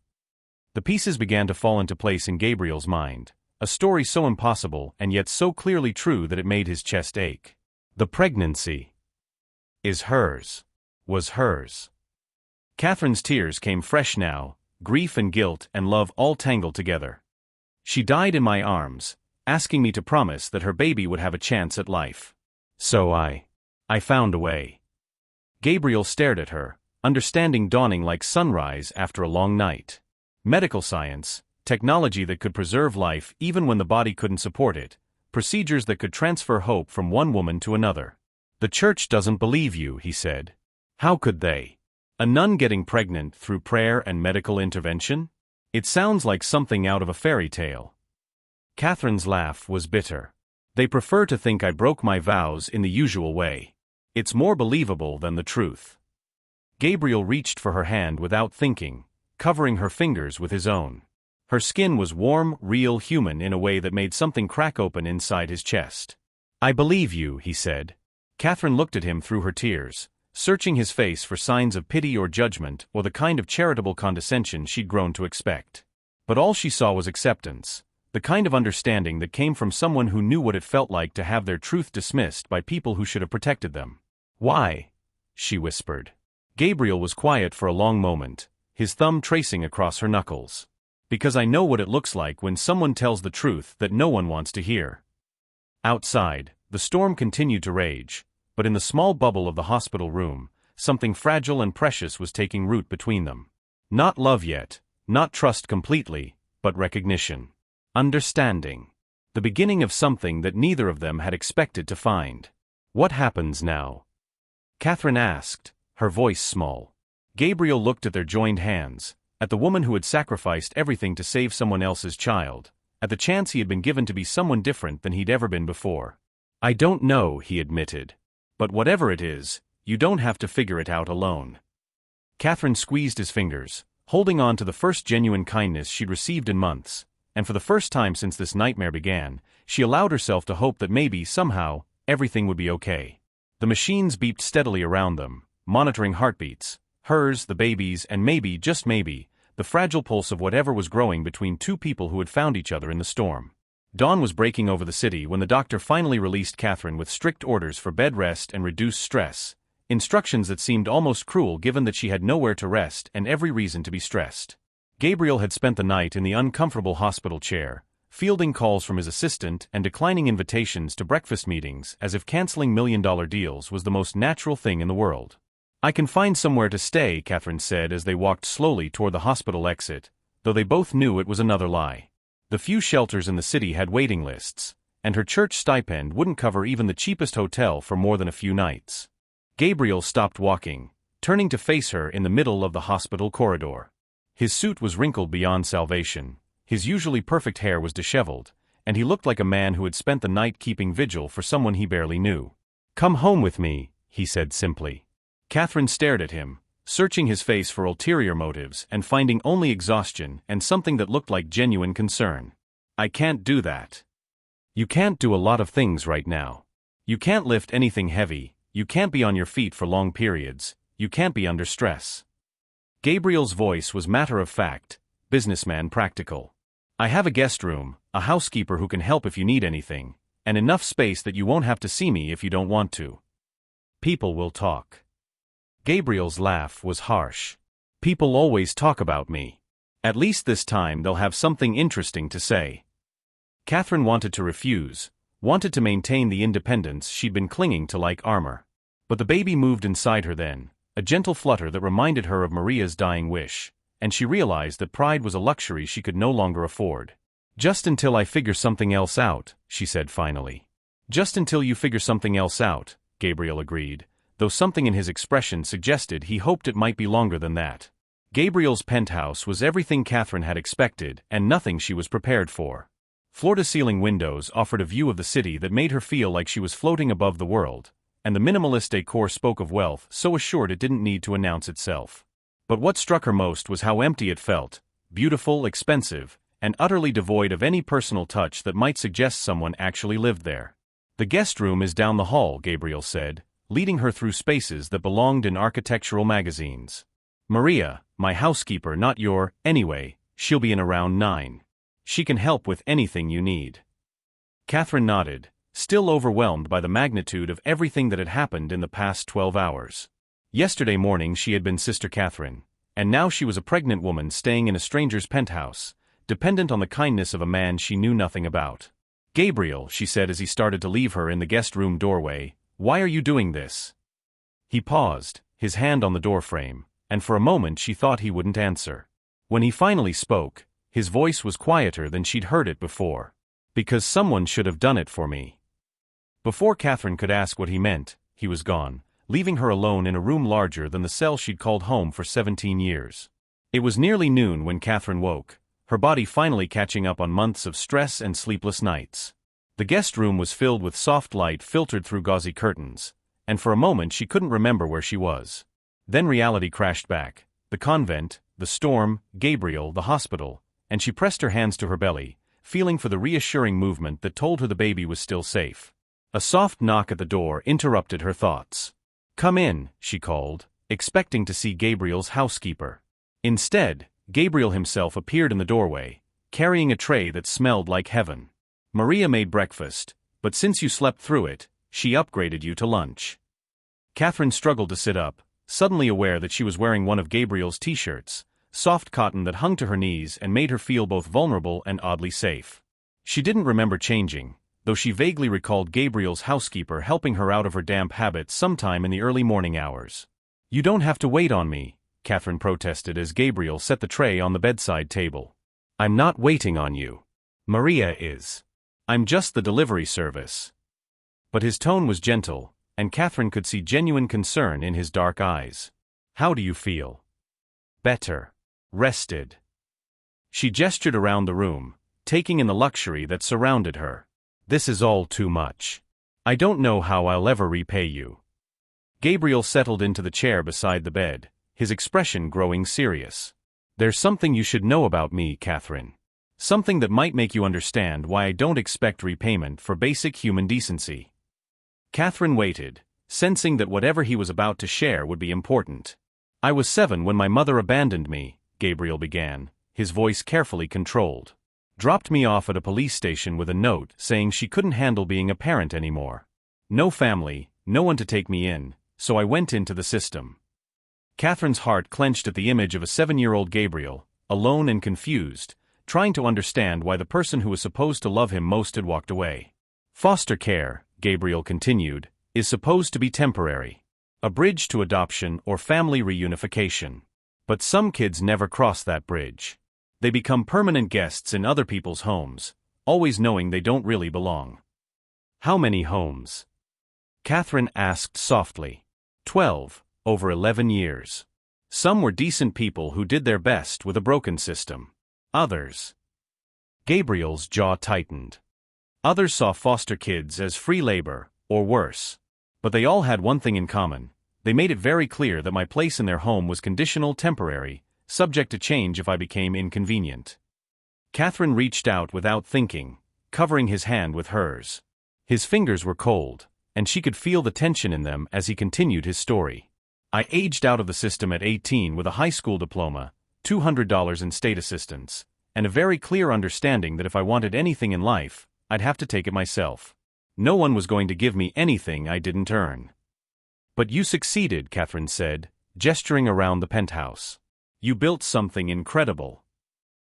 [SPEAKER 1] The pieces began to fall into place in Gabriel's mind, a story so impossible and yet so clearly true that it made his chest ache. The pregnancy was hers. Catherine's tears came fresh now, grief and guilt and love all tangled together. "She died in my arms, asking me to promise that her baby would have a chance at life. So I found a way." Gabriel stared at her, understanding dawning like sunrise after a long night. Medical science, technology that could preserve life even when the body couldn't support it, procedures that could transfer hope from one woman to another. "The church doesn't believe you," he said. "How could they? A nun getting pregnant through prayer and medical intervention? It sounds like something out of a fairy tale." Catherine's laugh was bitter. "They prefer to think I broke my vows in the usual way. It's more believable than the truth." Gabriel reached for her hand without thinking, covering her fingers with his own. Her skin was warm, real, human in a way that made something crack open inside his chest. "I believe you," he said. Catherine looked at him through her tears, searching his face for signs of pity or judgment or the kind of charitable condescension she'd grown to expect. But all she saw was acceptance, the kind of understanding that came from someone who knew what it felt like to have their truth dismissed by people who should have protected them. "Why?" she whispered. Gabriel was quiet for a long moment, his thumb tracing across her knuckles. "Because I know what it looks like when someone tells the truth that no one wants to hear." Outside, the storm continued to rage, but in the small bubble of the hospital room, something fragile and precious was taking root between them. Not love yet, not trust completely, but recognition. Understanding. The beginning of something that neither of them had expected to find. "What happens now?" Catherine asked, her voice small. Gabriel looked at their joined hands, at the woman who had sacrificed everything to save someone else's child, at the chance he had been given to be someone different than he'd ever been before. "I don't know," he admitted. "But whatever it is, you don't have to figure it out alone." Catherine squeezed his fingers, holding on to the first genuine kindness she'd received in months, and for the first time since this nightmare began, she allowed herself to hope that maybe, somehow, everything would be okay. The machines beeped steadily around them, monitoring heartbeats, hers, the baby's, and maybe, just maybe, the fragile pulse of whatever was growing between two people who had found each other in the storm. Dawn was breaking over the city when the doctor finally released Catherine with strict orders for bed rest and reduced stress, instructions that seemed almost cruel given that she had nowhere to rest and every reason to be stressed. Gabriel had spent the night in the uncomfortable hospital chair, fielding calls from his assistant and declining invitations to breakfast meetings as if canceling million-dollar deals was the most natural thing in the world. "I can find somewhere to stay," Catherine said as they walked slowly toward the hospital exit, though they both knew it was another lie. The few shelters in the city had waiting lists, and her church stipend wouldn't cover even the cheapest hotel for more than a few nights. Gabriel stopped walking, turning to face her in the middle of the hospital corridor. His suit was wrinkled beyond salvation, his usually perfect hair was disheveled, and he looked like a man who had spent the night keeping vigil for someone he barely knew. "Come home with me," he said simply. Catherine stared at him, searching his face for ulterior motives and finding only exhaustion and something that looked like genuine concern. "I can't do that." "You can't do a lot of things right now. You can't lift anything heavy, you can't be on your feet for long periods, you can't be under stress." Gabriel's voice was matter-of-fact, businessman practical. "I have a guest room, a housekeeper who can help if you need anything, and enough space that you won't have to see me if you don't want to." "People will talk." Gabriel's laugh was harsh. "People always talk about me. At least this time they'll have something interesting to say." Catherine wanted to refuse, wanted to maintain the independence she'd been clinging to like armor. But the baby moved inside her then, a gentle flutter that reminded her of Maria's dying wish, and she realized that pride was a luxury she could no longer afford. "Just until I figure something else out," she said finally. "Just until you figure something else out," Gabriel agreed, though something in his expression suggested he hoped it might be longer than that. Gabriel's penthouse was everything Catherine had expected and nothing she was prepared for. Floor-to-ceiling windows offered a view of the city that made her feel like she was floating above the world, and the minimalist decor spoke of wealth so assured it didn't need to announce itself. But what struck her most was how empty it felt, beautiful, expensive, and utterly devoid of any personal touch that might suggest someone actually lived there. "The guest room is down the hall," Gabriel said, leading her through spaces that belonged in architectural magazines. "Maria, my housekeeper, not your, anyway, she'll be in around 9. She can help with anything you need." Catherine nodded, still overwhelmed by the magnitude of everything that had happened in the past 12 hours. Yesterday morning she had been Sister Catherine, and now she was a pregnant woman staying in a stranger's penthouse, dependent on the kindness of a man she knew nothing about. "Gabriel," she said as he started to leave her in the guest room doorway, "why are you doing this?" He paused, his hand on the doorframe, and for a moment she thought he wouldn't answer. When he finally spoke, his voice was quieter than she'd heard it before. "Because someone should have done it for me." Before Catherine could ask what he meant, he was gone, leaving her alone in a room larger than the cell she'd called home for 17 years. It was nearly noon when Catherine woke, her body finally catching up on months of stress and sleepless nights. The guest room was filled with soft light filtered through gauzy curtains, and for a moment she couldn't remember where she was. Then reality crashed back: the convent, the storm, Gabriel, the hospital, and she pressed her hands to her belly, feeling for the reassuring movement that told her the baby was still safe. A soft knock at the door interrupted her thoughts. "Come in," she called, expecting to see Gabriel's housekeeper. Instead, Gabriel himself appeared in the doorway, carrying a tray that smelled like heaven. "Maria made breakfast, but since you slept through it, she upgraded you to lunch." Catherine struggled to sit up, suddenly aware that she was wearing one of Gabriel's t-shirts, soft cotton that hung to her knees and made her feel both vulnerable and oddly safe. She didn't remember changing, though she vaguely recalled Gabriel's housekeeper helping her out of her damp habit sometime in the early morning hours. "You don't have to wait on me," Catherine protested as Gabriel set the tray on the bedside table. "I'm not waiting on you. Maria is. I'm just the delivery service." But his tone was gentle, and Catherine could see genuine concern in his dark eyes. "How do you feel?" "Better. Rested." She gestured around the room, taking in the luxury that surrounded her. "This is all too much. I don't know how I'll ever repay you." Gabriel settled into the chair beside the bed, his expression growing serious. "There's something you should know about me, Catherine. Something that might make you understand why I don't expect repayment for basic human decency." Catherine waited, sensing that whatever he was about to share would be important. "I was 7 when my mother abandoned me," Gabriel began, his voice carefully controlled. "Dropped me off at a police station with a note saying she couldn't handle being a parent anymore. No family, no one to take me in, so I went into the system." Catherine's heart clenched at the image of a 7-year-old Gabriel, alone and confused, trying to understand why the person who was supposed to love him most had walked away. "Foster care," Gabriel continued, "is supposed to be temporary. A bridge to adoption or family reunification. But some kids never cross that bridge. They become permanent guests in other people's homes, always knowing they don't really belong." "How many homes?" Catherine asked softly. 12, over 11 years. Some were decent people who did their best with a broken system. Others. Gabriel's jaw tightened. Others saw foster kids as free labor, or worse. But they all had one thing in common: they made it very clear that my place in their home was conditional, temporary, subject to change if I became inconvenient. Catherine reached out without thinking, covering his hand with hers. His fingers were cold, and she could feel the tension in them as he continued his story. "I aged out of the system at 18 with a high school diploma, $200 in state assistance, and a very clear understanding that if I wanted anything in life, I'd have to take it myself. No one was going to give me anything I didn't earn." "But you succeeded," Catherine said, gesturing around the penthouse. "You built something incredible."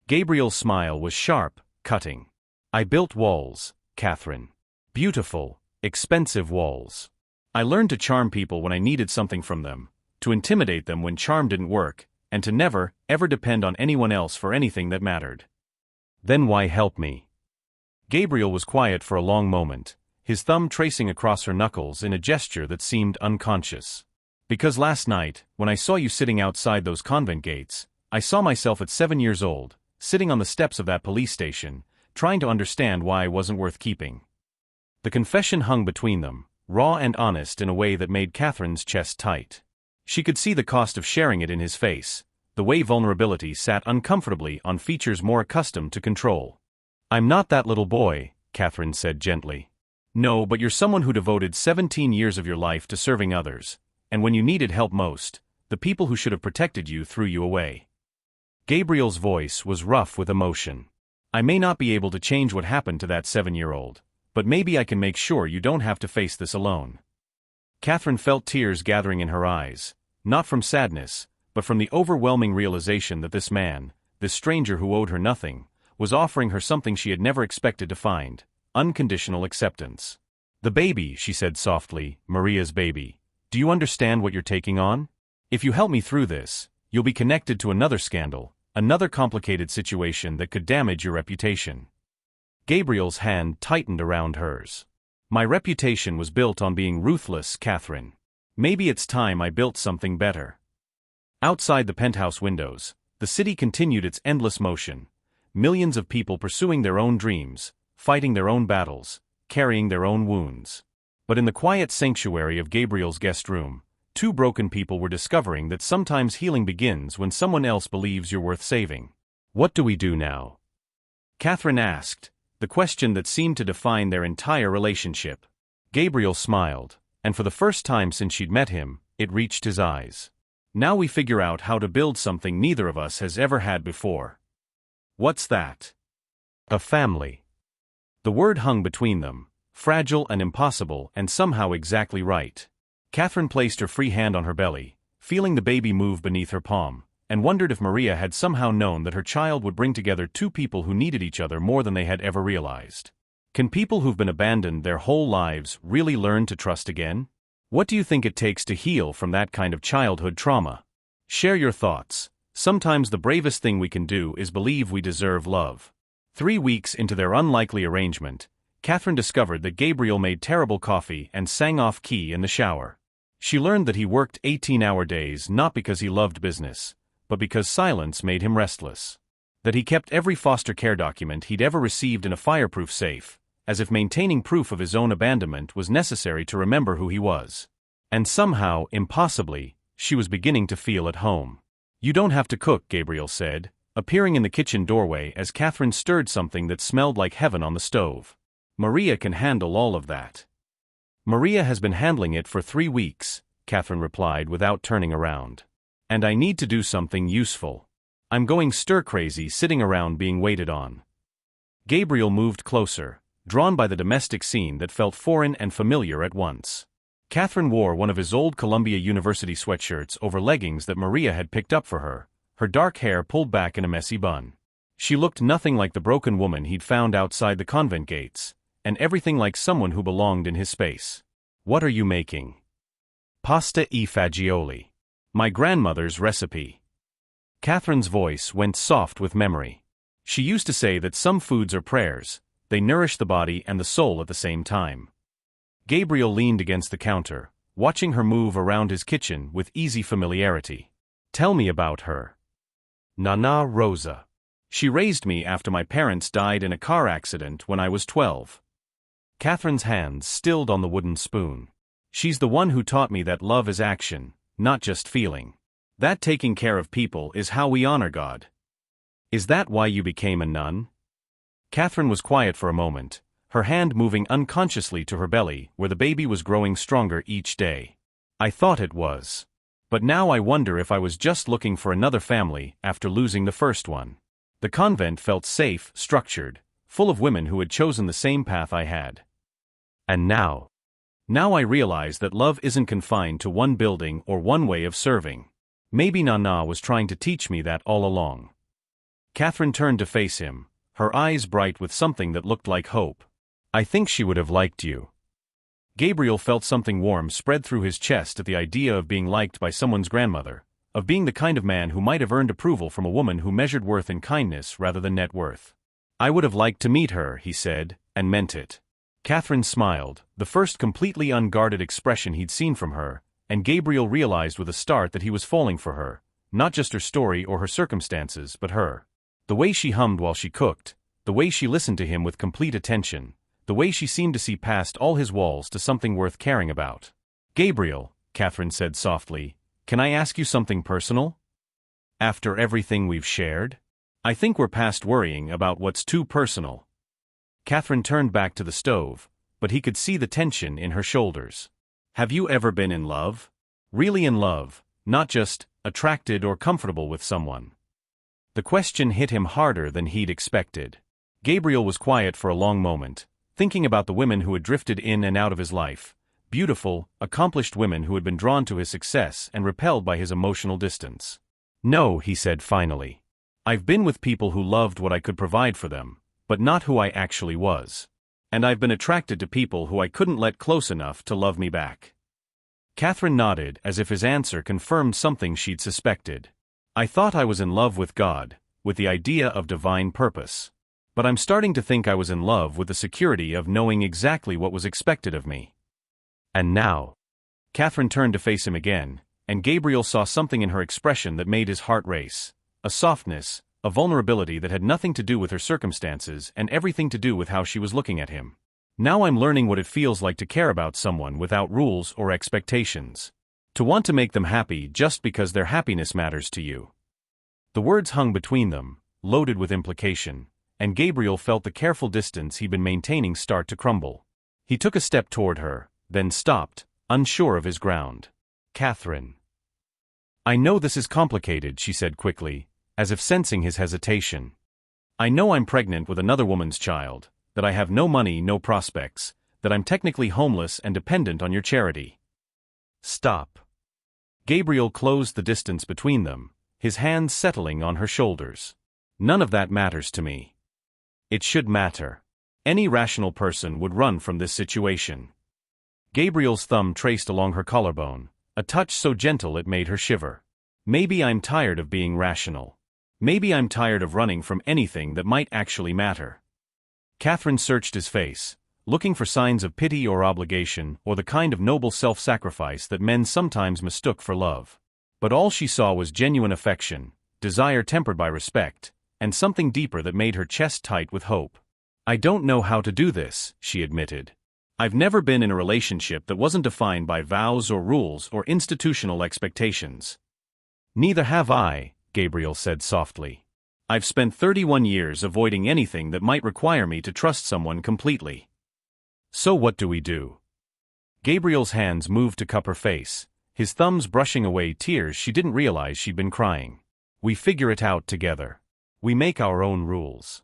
[SPEAKER 1] Gabriel's smile was sharp, cutting. "I built walls, Catherine. Beautiful, expensive walls. I learned to charm people when I needed something from them, to intimidate them when charm didn't work, and to never, ever depend on anyone else for anything that mattered." "Then why help me?" Gabriel was quiet for a long moment, his thumb tracing across her knuckles in a gesture that seemed unconscious. "Because last night, when I saw you sitting outside those convent gates, I saw myself at 7 years old, sitting on the steps of that police station, trying to understand why I wasn't worth keeping." The confession hung between them, raw and honest in a way that made Catherine's chest tight. She could see the cost of sharing it in his face, the way vulnerability sat uncomfortably on features more accustomed to control. "I'm not that little boy," Catherine said gently. "No, but you're someone who devoted 17 years of your life to serving others, and when you needed help most, the people who should have protected you threw you away." Gabriel's voice was rough with emotion. "I may not be able to change what happened to that 7-year-old, but maybe I can make sure you don't have to face this alone." Catherine felt tears gathering in her eyes, not from sadness, but from the overwhelming realization that this man, this stranger who owed her nothing, was offering her something she had never expected to find: unconditional acceptance. "The baby," she said softly, "Maria's baby. Do you understand what you're taking on? If you help me through this, you'll be connected to another scandal, another complicated situation that could damage your reputation. Gabriel's hand tightened around hers. My reputation was built on being ruthless, Catherine. Maybe it's time I built something better. Outside the penthouse windows, the city continued its endless motion. Millions of people pursuing their own dreams, fighting their own battles, carrying their own wounds. But in the quiet sanctuary of Gabriel's guest room, two broken people were discovering that sometimes healing begins when someone else believes you're worth saving. What do we do now? Catherine asked, the question that seemed to define their entire relationship. Gabriel smiled, and for the first time since she'd met him, it reached his eyes. Now we figure out how to build something neither of us has ever had before. What's that? A family. The word hung between them, fragile and impossible and somehow exactly right. Catherine placed her free hand on her belly, feeling the baby move beneath her palm, and wondered if Maria had somehow known that her child would bring together two people who needed each other more than they had ever realized. Can people who've been abandoned their whole lives really learn to trust again? What do you think it takes to heal from that kind of childhood trauma? Share your thoughts. Sometimes the bravest thing we can do is believe we deserve love. 3 weeks into their unlikely arrangement, Catherine discovered that Gabriel made terrible coffee and sang off-key in the shower. She learned that he worked 18-hour days not because he loved business, but because silence made him restless. That he kept every foster care document he'd ever received in a fireproof safe, as if maintaining proof of his own abandonment was necessary to remember who he was. And somehow, impossibly, she was beginning to feel at home. You don't have to cook, Gabriel said, appearing in the kitchen doorway as Catherine stirred something that smelled like heaven on the stove. Maria can handle all of that. Maria has been handling it for 3 weeks, Catherine replied without turning around. And I need to do something useful. I'm going stir-crazy sitting around being waited on. Gabriel moved closer, drawn by the domestic scene that felt foreign and familiar at once. Catherine wore one of his old Columbia University sweatshirts over leggings that Maria had picked up for her, her dark hair pulled back in a messy bun. She looked nothing like the broken woman he'd found outside the convent gates, and everything like someone who belonged in his space. What are you making? Pasta e fagioli. My grandmother's recipe. Catherine's voice went soft with memory. She used to say that some foods are prayers, they nourish the body and the soul at the same time. Gabriel leaned against the counter, watching her move around his kitchen with easy familiarity. Tell me about her. Nana Rosa. She raised me after my parents died in a car accident when I was 12. Catherine's hands stilled on the wooden spoon. She's the one who taught me that love is action, not just feeling. That taking care of people is how we honor God. Is that why you became a nun? Catherine was quiet for a moment, her hand moving unconsciously to her belly where the baby was growing stronger each day. I thought it was. But now I wonder if I was just looking for another family after losing the first one. The convent felt safe, structured, full of women who had chosen the same path I had. And now I realize that love isn't confined to one building or one way of serving. Maybe Nana was trying to teach me that all along. Catherine turned to face him, her eyes bright with something that looked like hope. I think she would have liked you. Gabriel felt something warm spread through his chest at the idea of being liked by someone's grandmother, of being the kind of man who might have earned approval from a woman who measured worth in kindness rather than net worth. I would have liked to meet her, he said, and meant it. Catherine smiled, the first completely unguarded expression he'd seen from her, and Gabriel realized with a start that he was falling for her, not just her story or her circumstances, but her. The way she hummed while she cooked, the way she listened to him with complete attention, the way she seemed to see past all his walls to something worth caring about. Gabriel, Catherine said softly, can I ask you something personal? After everything we've shared? I think we're past worrying about what's too personal. Catherine turned back to the stove, but he could see the tension in her shoulders. Have you ever been in love? Really in love, not just attracted or comfortable with someone? The question hit him harder than he'd expected. Gabriel was quiet for a long moment, thinking about the women who had drifted in and out of his life, beautiful, accomplished women who had been drawn to his success and repelled by his emotional distance. No, he said finally. I've been with people who loved what I could provide for them, but not who I actually was. And I've been attracted to people who I couldn't let close enough to love me back. Catherine nodded as if his answer confirmed something she'd suspected. I thought I was in love with God, with the idea of divine purpose. But I'm starting to think I was in love with the security of knowing exactly what was expected of me. And now? Catherine turned to face him again, and Gabriel saw something in her expression that made his heart race. A softness, a vulnerability that had nothing to do with her circumstances and everything to do with how she was looking at him. Now I'm learning what it feels like to care about someone without rules or expectations. To want to make them happy just because their happiness matters to you. The words hung between them, loaded with implication, and Gabriel felt the careful distance he'd been maintaining start to crumble. He took a step toward her, then stopped, unsure of his ground. Catherine. I know this is complicated, she said quickly, as if sensing his hesitation. I know I'm pregnant with another woman's child, that I have no money, no prospects, that I'm technically homeless and dependent on your charity. Stop. Gabriel closed the distance between them, his hands settling on her shoulders. None of that matters to me. It should matter. Any rational person would run from this situation. Gabriel's thumb traced along her collarbone, a touch so gentle it made her shiver. Maybe I'm tired of being rational. Maybe I'm tired of running from anything that might actually matter. Catherine searched his face, looking for signs of pity or obligation or the kind of noble self-sacrifice that men sometimes mistook for love. But all she saw was genuine affection, desire tempered by respect, and something deeper that made her chest tight with hope. I don't know how to do this, she admitted. I've never been in a relationship that wasn't defined by vows or rules or institutional expectations. Neither have I, Gabriel said softly. I've spent 31 years avoiding anything that might require me to trust someone completely. So what do we do? Gabriel's hands moved to cup her face, his thumbs brushing away tears she didn't realize she'd been crying. We figure it out together. We make our own rules.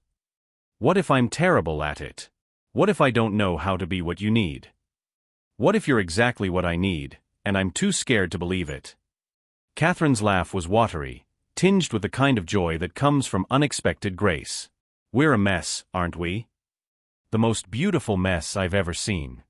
[SPEAKER 1] What if I'm terrible at it? What if I don't know how to be what you need? What if you're exactly what I need, and I'm too scared to believe it? Catherine's laugh was watery, tinged with the kind of joy that comes from unexpected grace. We're a mess, aren't we? The most beautiful mess I've ever seen.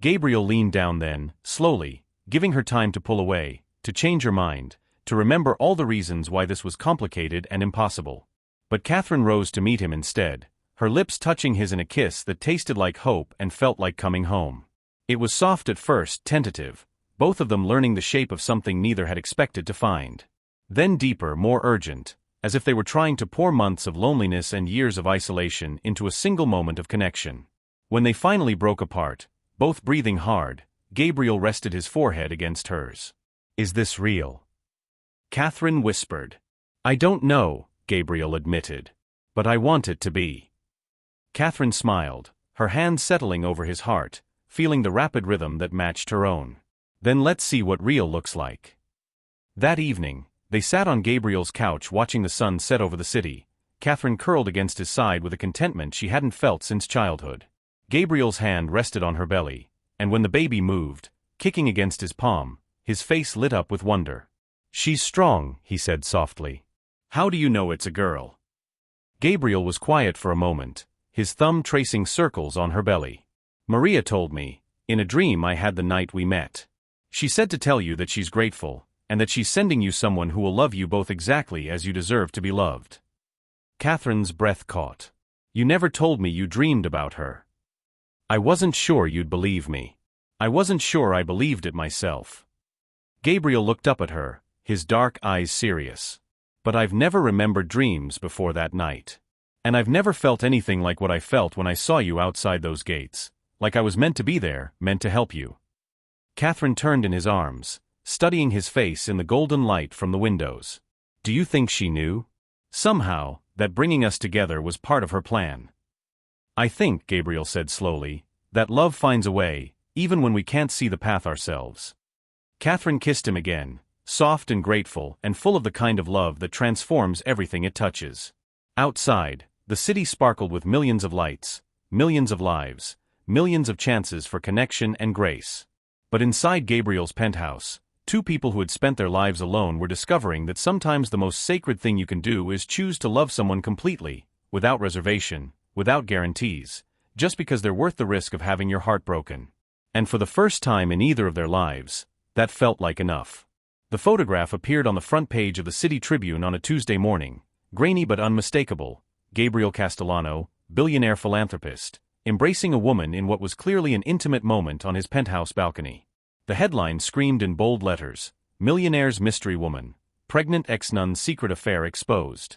[SPEAKER 1] Gabriel leaned down then, slowly, giving her time to pull away, to change her mind, to remember all the reasons why this was complicated and impossible. But Catherine rose to meet him instead, her lips touching his in a kiss that tasted like hope and felt like coming home. It was soft at first, tentative, both of them learning the shape of something neither had expected to find. Then deeper, more urgent, as if they were trying to pour months of loneliness and years of isolation into a single moment of connection. When they finally broke apart, both breathing hard, Gabriel rested his forehead against hers. Is this real? Catherine whispered. I don't know, Gabriel admitted. But I want it to be. Catherine smiled, her hand settling over his heart, feeling the rapid rhythm that matched her own. Then let's see what real looks like. That evening, they sat on Gabriel's couch watching the sun set over the city, Catherine curled against his side with a contentment she hadn't felt since childhood. Gabriel's hand rested on her belly, and when the baby moved, kicking against his palm, his face lit up with wonder. She's strong, he said softly. How do you know it's a girl? Gabriel was quiet for a moment, his thumb tracing circles on her belly. Maria told me, in a dream I had the night we met. She said to tell you that she's grateful, and that she's sending you someone who will love you both exactly as you deserve to be loved. Catherine's breath caught. You never told me you dreamed about her. I wasn't sure you'd believe me. I wasn't sure I believed it myself. Gabriel looked up at her, his dark eyes serious. But I've never remembered dreams before that night. And I've never felt anything like what I felt when I saw you outside those gates, like I was meant to be there, meant to help you. Catherine turned in his arms, studying his face in the golden light from the windows. Do you think she knew? Somehow, that bringing us together was part of her plan. I think, Gabriel said slowly, that love finds a way, even when we can't see the path ourselves. Catherine kissed him again, soft and grateful and full of the kind of love that transforms everything it touches. Outside, the city sparkled with millions of lights, millions of lives, millions of chances for connection and grace. But inside Gabriel's penthouse, two people who had spent their lives alone were discovering that sometimes the most sacred thing you can do is choose to love someone completely, without reservation, without guarantees, just because they're worth the risk of having your heart broken. And for the first time in either of their lives, That felt like enough. The photograph appeared on the front page of the City Tribune on a Tuesday morning, grainy but unmistakable. Gabriel Castellano, billionaire philanthropist, embracing a woman in what was clearly an intimate moment on his penthouse balcony. The headline screamed in bold letters, "Millionaire's Mystery Woman, Pregnant Ex-Nun's Secret Affair Exposed."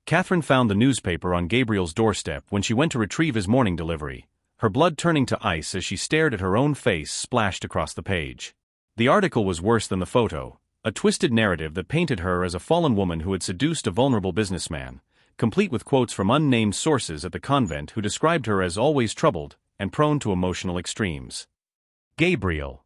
[SPEAKER 1] Catherine found the newspaper on Gabriel's doorstep when she went to retrieve his morning delivery, her blood turning to ice as she stared at her own face splashed across the page. The article was worse than the photo, a twisted narrative that painted her as a fallen woman who had seduced a vulnerable businessman, complete with quotes from unnamed sources at the convent who described her as always troubled and prone to emotional extremes. Gabriel.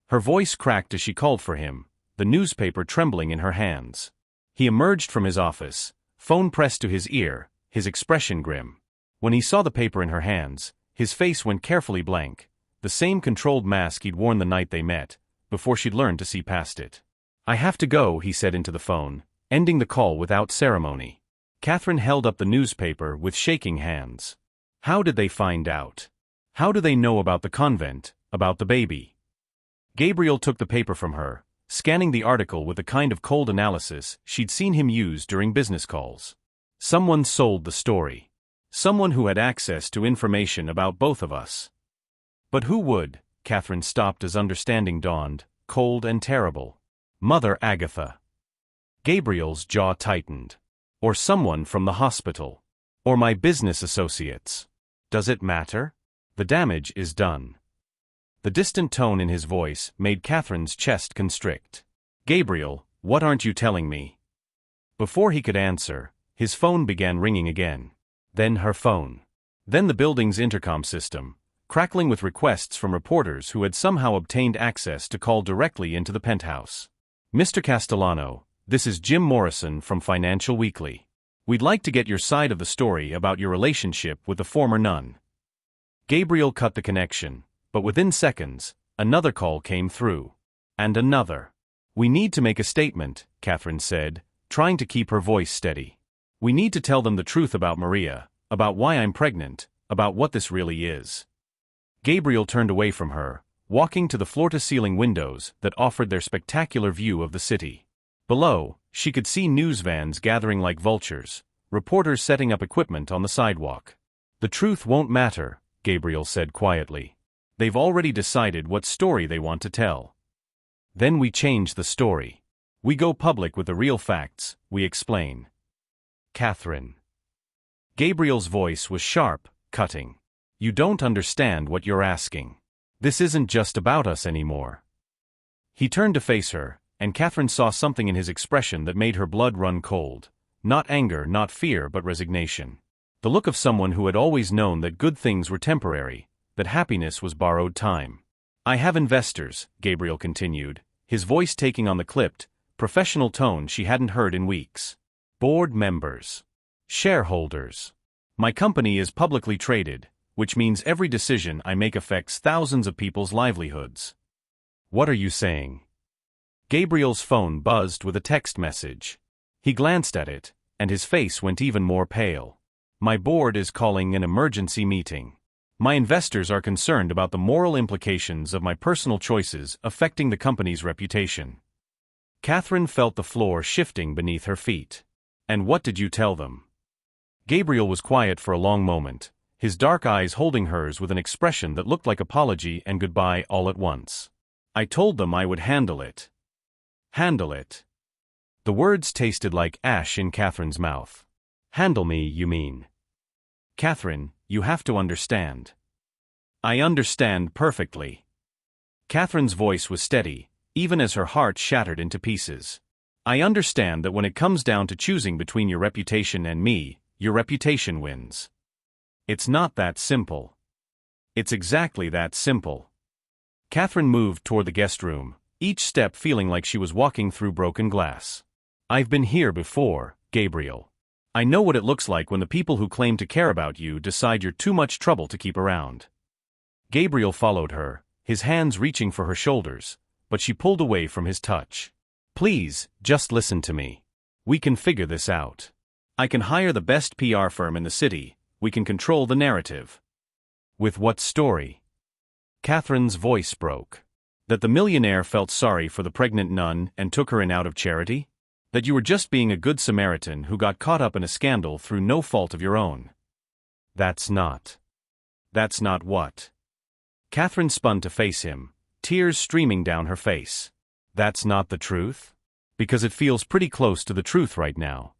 [SPEAKER 1] Her voice cracked as she called for him, the newspaper trembling in her hands. He emerged from his office, phone pressed to his ear, his expression grim. When he saw the paper in her hands, his face went carefully blank, the same controlled mask he'd worn the night they met, before she'd learned to see past it. "I have to go," he said into the phone, ending the call without ceremony. Catherine held up the newspaper with shaking hands. How did they find out? How do they know about the convent, about the baby? Gabriel took the paper from her, scanning the article with the kind of cold analysis she'd seen him use during business calls. Someone sold the story. Someone who had access to information about both of us. But who would? Catherine stopped as understanding dawned, cold and terrible. Mother Agatha. Gabriel's jaw tightened. Or someone from the hospital. Or my business associates. Does it matter? The damage is done. The distant tone in his voice made Catherine's chest constrict. Gabriel, what aren't you telling me? Before he could answer, his phone began ringing again. Then her phone. Then the building's intercom system, crackling with requests from reporters who had somehow obtained access to call directly into the penthouse. "Mr. Castellano, this is Jim Morrison from Financial Weekly. We'd like to get your side of the story about your relationship with the former nun." Gabriel cut the connection, but within seconds, another call came through. And another. "We need to make a statement," Catherine said, trying to keep her voice steady. "We need to tell them the truth about Maria, about why I'm pregnant, about what this really is." Gabriel turned away from her, walking to the floor-to-ceiling windows that offered their spectacular view of the city. Below, she could see news vans gathering like vultures, reporters setting up equipment on the sidewalk. "The truth won't matter," Gabriel said quietly. "They've already decided what story they want to tell. Then we change the story. We go public with the real facts, we explain." Catherine. Gabriel's voice was sharp, cutting. "You don't understand what you're asking. This isn't just about us anymore." He turned to face her, and Catherine saw something in his expression that made her blood run cold. Not anger, not fear, but resignation. The look of someone who had always known that good things were temporary, that happiness was borrowed time. "I have investors," Gabriel continued, his voice taking on the clipped, professional tone she hadn't heard in weeks. "Board members. Shareholders. My company is publicly traded, which means every decision I make affects thousands of people's livelihoods." "What are you saying?" Gabriel's phone buzzed with a text message. He glanced at it, and his face went even more pale. "My board is calling an emergency meeting. My investors are concerned about the moral implications of my personal choices affecting the company's reputation." Catherine felt the floor shifting beneath her feet. "And what did you tell them?" Gabriel was quiet for a long moment, his dark eyes holding hers with an expression that looked like apology and goodbye all at once. "I told them I would handle it." Handle it. The words tasted like ash in Catherine's mouth. "Handle me, you mean?" "Catherine, you have to understand." "I understand perfectly." Catherine's voice was steady, even as her heart shattered into pieces. "I understand that when it comes down to choosing between your reputation and me, your reputation wins. It's not that simple." "It's exactly that simple." Catherine moved toward the guest room, each step feeling like she was walking through broken glass. "I've been here before, Gabriel. I know what it looks like when the people who claim to care about you decide you're too much trouble to keep around." Gabriel followed her, his hands reaching for her shoulders, but she pulled away from his touch. "Please, just listen to me. We can figure this out. I can hire the best PR firm in the city, we can control the narrative." "With what story?" Catherine's voice broke. That the millionaire felt sorry for the pregnant nun and took her in out of charity? That you were just being a good Samaritan who got caught up in a scandal through no fault of your own? That's not what? Catherine spun to face him, tears streaming down her face. That's not the truth? Because it feels pretty close to the truth right now.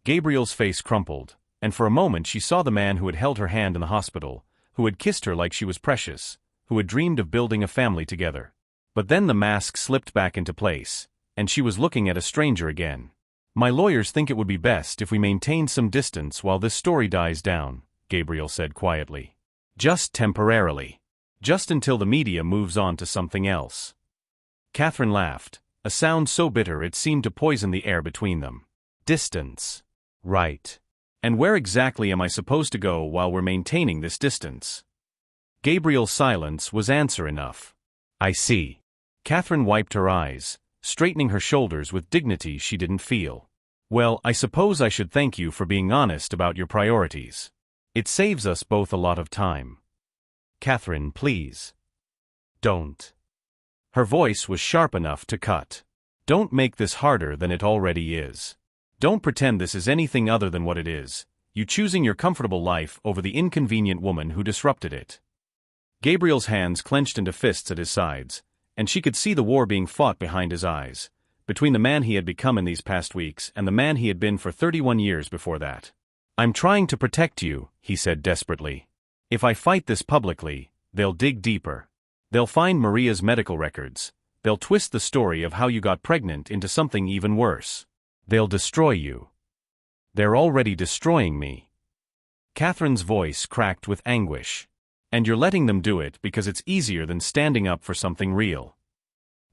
[SPEAKER 1] Gabriel's face crumpled, and for a moment she saw the man who had held her hand in the hospital, who had kissed her like she was precious, who had dreamed of building a family together. But then the mask slipped back into place, and she was looking at a stranger again. My lawyers think it would be best if we maintain some distance while this story dies down, Gabriel said quietly. Just temporarily. Just until the media moves on to something else. Catherine laughed, a sound so bitter it seemed to poison the air between them. Distance. Right. And where exactly am I supposed to go while we're maintaining this distance? Gabriel's silence was answer enough. I see. Catherine wiped her eyes, straightening her shoulders with dignity she didn't feel. Well, I suppose I should thank you for being honest about your priorities. It saves us both a lot of time. Catherine, please. Don't. Her voice was sharp enough to cut. Don't make this harder than it already is. Don't pretend this is anything other than what it is, you choosing your comfortable life over the inconvenient woman who disrupted it. Gabriel's hands clenched into fists at his sides, and she could see the war being fought behind his eyes, between the man he had become in these past weeks and the man he had been for 31 years before that. I'm trying to protect you, he said desperately. If I fight this publicly, they'll dig deeper. They'll find Maria's medical records. They'll twist the story of how you got pregnant into something even worse. They'll destroy you. They're already destroying me. Catherine's voice cracked with anguish. And you're letting them do it because it's easier than standing up for something real.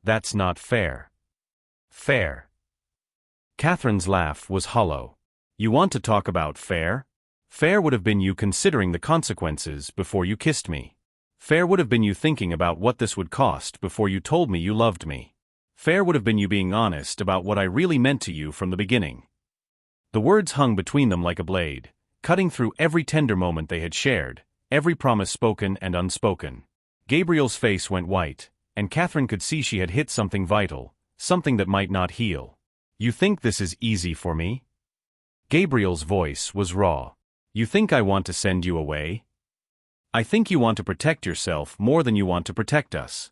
[SPEAKER 1] That's not fair. Fair. Catherine's laugh was hollow. You want to talk about fair? Fair would have been you considering the consequences before you kissed me. Fair would have been you thinking about what this would cost before you told me you loved me. Fair would have been you being honest about what I really meant to you from the beginning. The words hung between them like a blade, cutting through every tender moment they had shared, every promise spoken and unspoken. Gabriel's face went white, and Catherine could see she had hit something vital, something that might not heal. You think this is easy for me? Gabriel's voice was raw. You think I want to send you away? I think you want to protect yourself more than you want to protect us.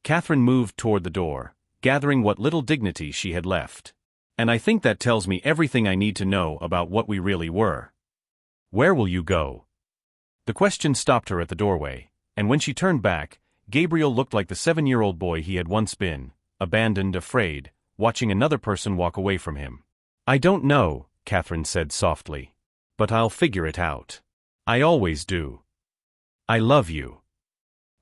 [SPEAKER 1] Catherine moved toward the door, gathering what little dignity she had left. And I think that tells me everything I need to know about what we really were. Where will you go? The question stopped her at the doorway, and when she turned back, Gabriel looked like the 7-year-old boy he had once been, abandoned, afraid, watching another person walk away from him. I don't know, Catherine said softly. But I'll figure it out. I always do. I love you.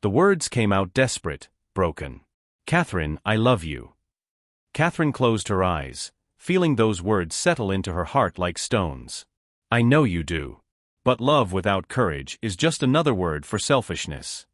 [SPEAKER 1] The words came out desperate, broken. Catherine, I love you. Catherine closed her eyes, feeling those words settle into her heart like stones. I know you do. But love without courage is just another word for selfishness.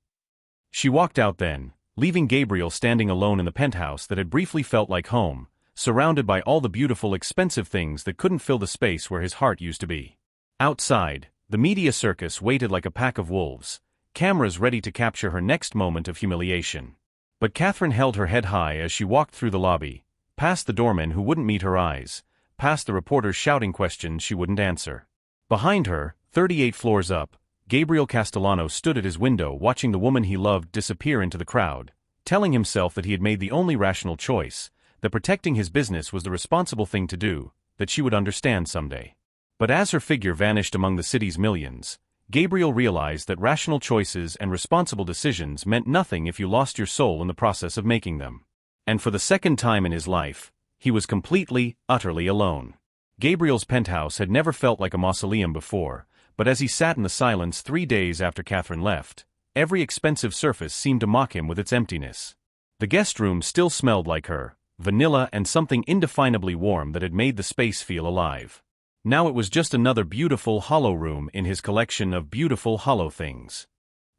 [SPEAKER 1] She walked out then, leaving Gabriel standing alone in the penthouse that had briefly felt like home, surrounded by all the beautiful, expensive things that couldn't fill the space where his heart used to be. Outside, the media circus waited like a pack of wolves, cameras ready to capture her next moment of humiliation. But Catherine held her head high as she walked through the lobby, past the doorman who wouldn't meet her eyes, past the reporters shouting questions she wouldn't answer. Behind her, 38 floors up, Gabriel Castellano stood at his window watching the woman he loved disappear into the crowd, telling himself that he had made the only rational choice, that protecting his business was the responsible thing to do, that she would understand someday. But as her figure vanished among the city's millions, Gabriel realized that rational choices and responsible decisions meant nothing if you lost your soul in the process of making them. And for the second time in his life, he was completely, utterly alone. Gabriel's penthouse had never felt like a mausoleum before, but as he sat in the silence 3 days after Catherine left, every expensive surface seemed to mock him with its emptiness. The guest room still smelled like her, vanilla and something indefinably warm that had made the space feel alive. Now it was just another beautiful hollow room in his collection of beautiful hollow things.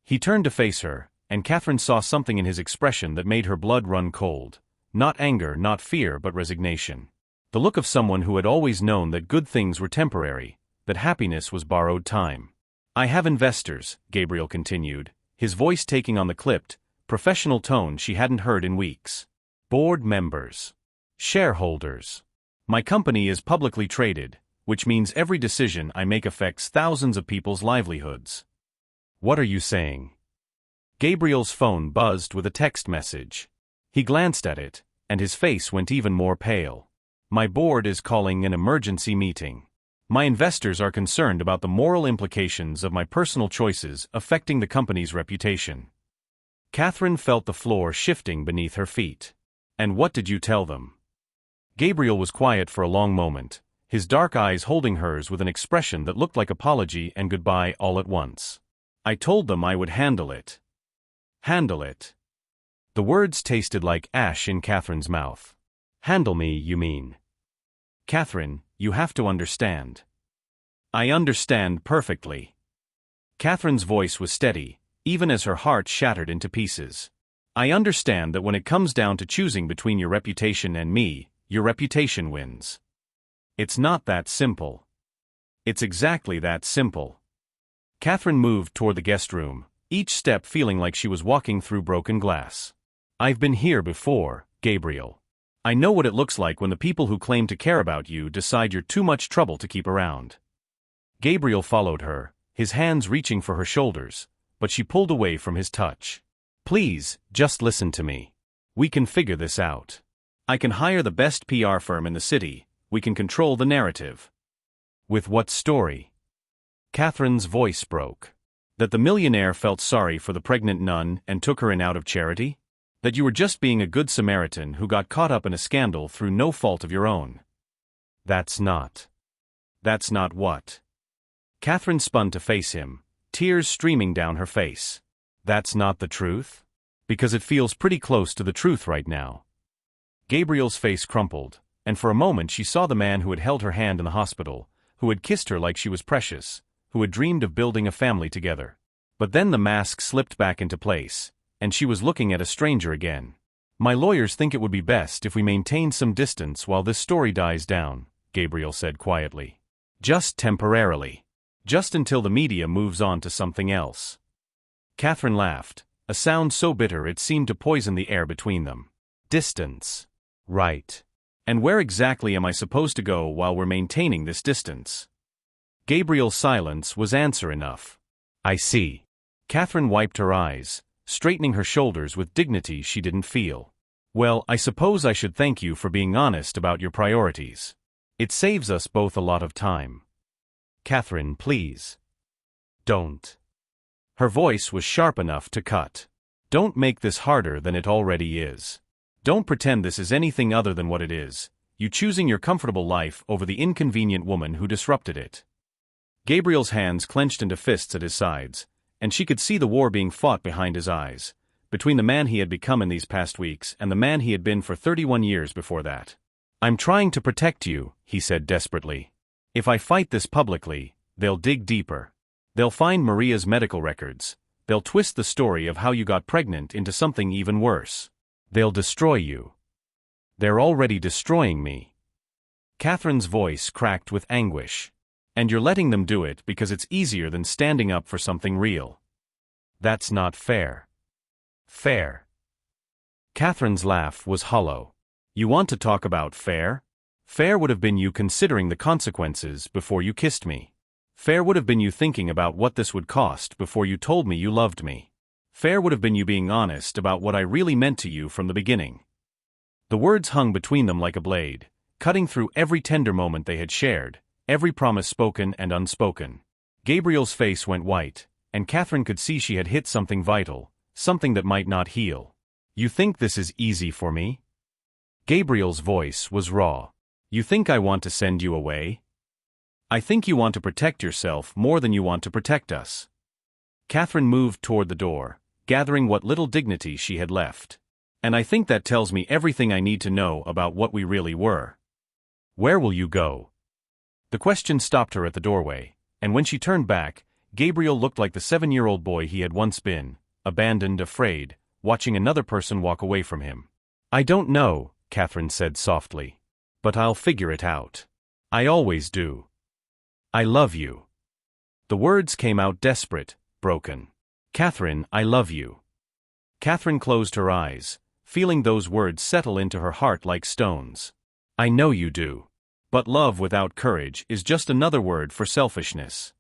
[SPEAKER 1] He turned to face her, and Catherine saw something in his expression that made her blood run cold. Not anger, not fear, but resignation. The look of someone who had always known that good things were temporary, that happiness was borrowed time. I have investors, Gabriel continued, his voice taking on the clipped, professional tone she hadn't heard in weeks. Board members. Shareholders. My company is publicly traded, which means every decision I make affects thousands of people's livelihoods. What are you saying? Gabriel's phone buzzed with a text message. He glanced at it, and his face went even more pale. My board is calling an emergency meeting. My investors are concerned about the moral implications of my personal choices affecting the company's reputation. Catherine felt the floor shifting beneath her feet. And what did you tell them? Gabriel was quiet for a long moment, his dark eyes holding hers with an expression that looked like apology and goodbye all at once. I told them I would handle it. Handle it. The words tasted like ash in Catherine's mouth. Handle me, you mean? Catherine, you have to understand. I understand perfectly. Catherine's voice was steady, even as her heart shattered into pieces. I understand that when it comes down to choosing between your reputation and me, your reputation wins. It's not that simple. It's exactly that simple. Catherine moved toward the guest room, each step feeling like she was walking through broken glass. I've been here before, Gabriel. I know what it looks like when the people who claim to care about you decide you're too much trouble to keep around. Gabriel followed her, his hands reaching for her shoulders, but she pulled away from his touch. Please, just listen to me. We can figure this out. I can hire the best PR firm in the city, we can control the narrative. With what story? Catherine's voice broke. That the millionaire felt sorry for the pregnant nun and took her in out of charity? That you were just being a good Samaritan who got caught up in a scandal through no fault of your own? That's not what? Catherine spun to face him, tears streaming down her face. That's not the truth? Because it feels pretty close to the truth right now. Gabriel's face crumpled, and for a moment she saw the man who had held her hand in the hospital, who had kissed her like she was precious, who had dreamed of building a family together. But then the mask slipped back into place, and she was looking at a stranger again. My lawyers think it would be best if we maintain some distance while this story dies down, Gabriel said quietly. Just temporarily. Just until the media moves on to something else. Catherine laughed, a sound so bitter it seemed to poison the air between them. Distance. Right. And where exactly am I supposed to go while we're maintaining this distance? Gabriel's silence was answer enough. I see. Catherine wiped her eyes, straightening her shoulders with dignity she didn't feel. Well, I suppose I should thank you for being honest about your priorities. It saves us both a lot of time. Catherine, please. Don't. Her voice was sharp enough to cut. Don't make this harder than it already is. Don't pretend this is anything other than what it is, you choosing your comfortable life over the inconvenient woman who disrupted it. Gabriel's hands clenched into fists at his sides, and she could see the war being fought behind his eyes, between the man he had become in these past weeks and the man he had been for 31 years before that. I'm trying to protect you, he said desperately. If I fight this publicly, they'll dig deeper. They'll find Maria's medical records. They'll twist the story of how you got pregnant into something even worse. They'll destroy you. They're already destroying me. Catherine's voice cracked with anguish. And you're letting them do it because it's easier than standing up for something real. That's not fair. Fair. Catherine's laugh was hollow. You want to talk about fair? Fair would have been you considering the consequences before you kissed me. Fair would have been you thinking about what this would cost before you told me you loved me. Fair would have been you being honest about what I really meant to you from the beginning. The words hung between them like a blade, cutting through every tender moment they had shared, every promise spoken and unspoken. Gabriel's face went white, and Catherine could see she had hit something vital, something that might not heal. You think this is easy for me? Gabriel's voice was raw. You think I want to send you away? I think you want to protect yourself more than you want to protect us. Catherine moved toward the door, gathering what little dignity she had left. And I think that tells me everything I need to know about what we really were. Where will you go? The question stopped her at the doorway, and when she turned back, Gabriel looked like the 7-year-old boy he had once been, abandoned, afraid, watching another person walk away from him. I don't know, Catherine said softly. But I'll figure it out. I always do. I love you. The words came out desperate, broken. Catherine, I love you. Catherine closed her eyes, feeling those words settle into her heart like stones. I know you do. But love without courage is just another word for selfishness.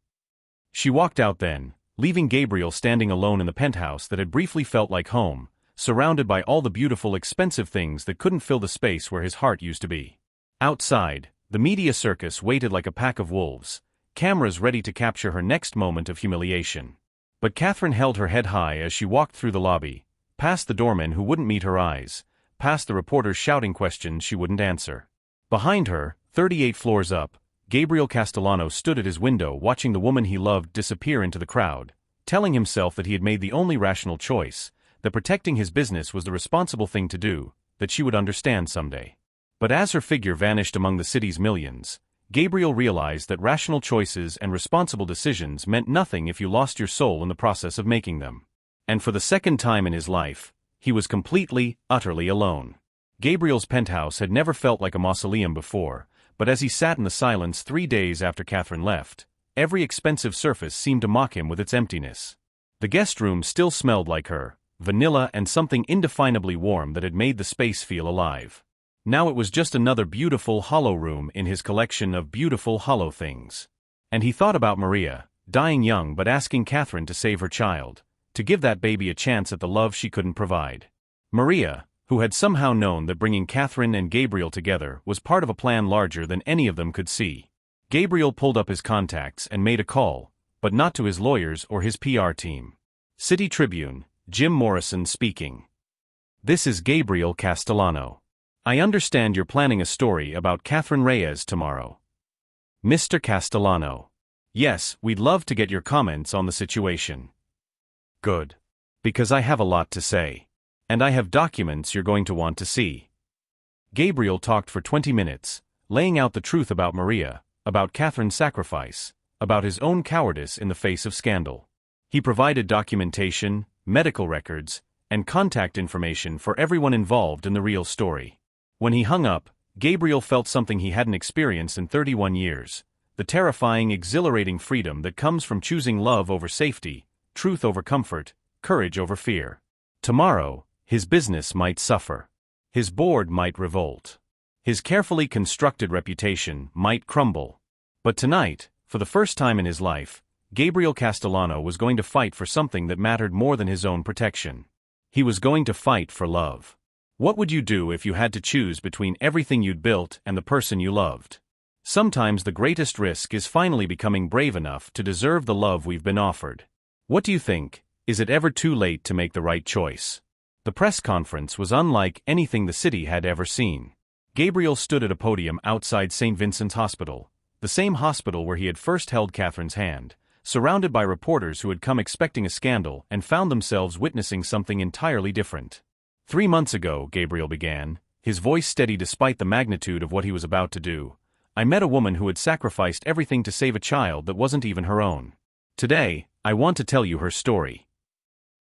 [SPEAKER 1] She walked out then, leaving Gabriel standing alone in the penthouse that had briefly felt like home, surrounded by all the beautiful, expensive things that couldn't fill the space where his heart used to be. Outside, the media circus waited like a pack of wolves, cameras ready to capture her next moment of humiliation. But Catherine held her head high as she walked through the lobby, past the doormen who wouldn't meet her eyes, past the reporters shouting questions she wouldn't answer. Behind her, 38 floors up, Gabriel Castellano stood at his window watching the woman he loved disappear into the crowd, telling himself that he had made the only rational choice, that protecting his business was the responsible thing to do, that she would understand someday. But as her figure vanished among the city's millions, Gabriel realized that rational choices and responsible decisions meant nothing if you lost your soul in the process of making them. And for the second time in his life, he was completely, utterly alone. Gabriel's penthouse had never felt like a mausoleum before, but as he sat in the silence 3 days after Catherine left, every expensive surface seemed to mock him with its emptiness. The guest room still smelled like her, vanilla and something indefinably warm that had made the space feel alive. Now it was just another beautiful hollow room in his collection of beautiful hollow things. And he thought about Maria, dying young but asking Catherine to save her child, to give that baby a chance at the love she couldn't provide. Maria, who had somehow known that bringing Catherine and Gabriel together was part of a plan larger than any of them could see. Gabriel pulled up his contacts and made a call, but not to his lawyers or his PR team. City Tribune, Jim Morrison speaking. This is Gabriel Castellano. I understand you're planning a story about Catherine Reyes tomorrow. Mr. Castellano. Yes, we'd love to get your comments on the situation. Good. Because I have a lot to say. And I have documents you're going to want to see. Gabriel talked for 20 minutes, laying out the truth about Maria, about Catherine's sacrifice, about his own cowardice in the face of scandal. He provided documentation, medical records, and contact information for everyone involved in the real story. When he hung up, Gabriel felt something he hadn't experienced in 31 years, the terrifying, exhilarating freedom that comes from choosing love over safety, truth over comfort, courage over fear. Tomorrow, his business might suffer. His board might revolt. His carefully constructed reputation might crumble. But tonight, for the first time in his life, Gabriel Castellano was going to fight for something that mattered more than his own protection. He was going to fight for love. What would you do if you had to choose between everything you'd built and the person you loved? Sometimes the greatest risk is finally becoming brave enough to deserve the love we've been offered. What do you think? Is it ever too late to make the right choice? The press conference was unlike anything the city had ever seen. Gabriel stood at a podium outside St. Vincent's Hospital, the same hospital where he had first held Catherine's hand, surrounded by reporters who had come expecting a scandal and found themselves witnessing something entirely different. 3 months ago, Gabriel began, his voice steady despite the magnitude of what he was about to do, I met a woman who had sacrificed everything to save a child that wasn't even her own. Today, I want to tell you her story.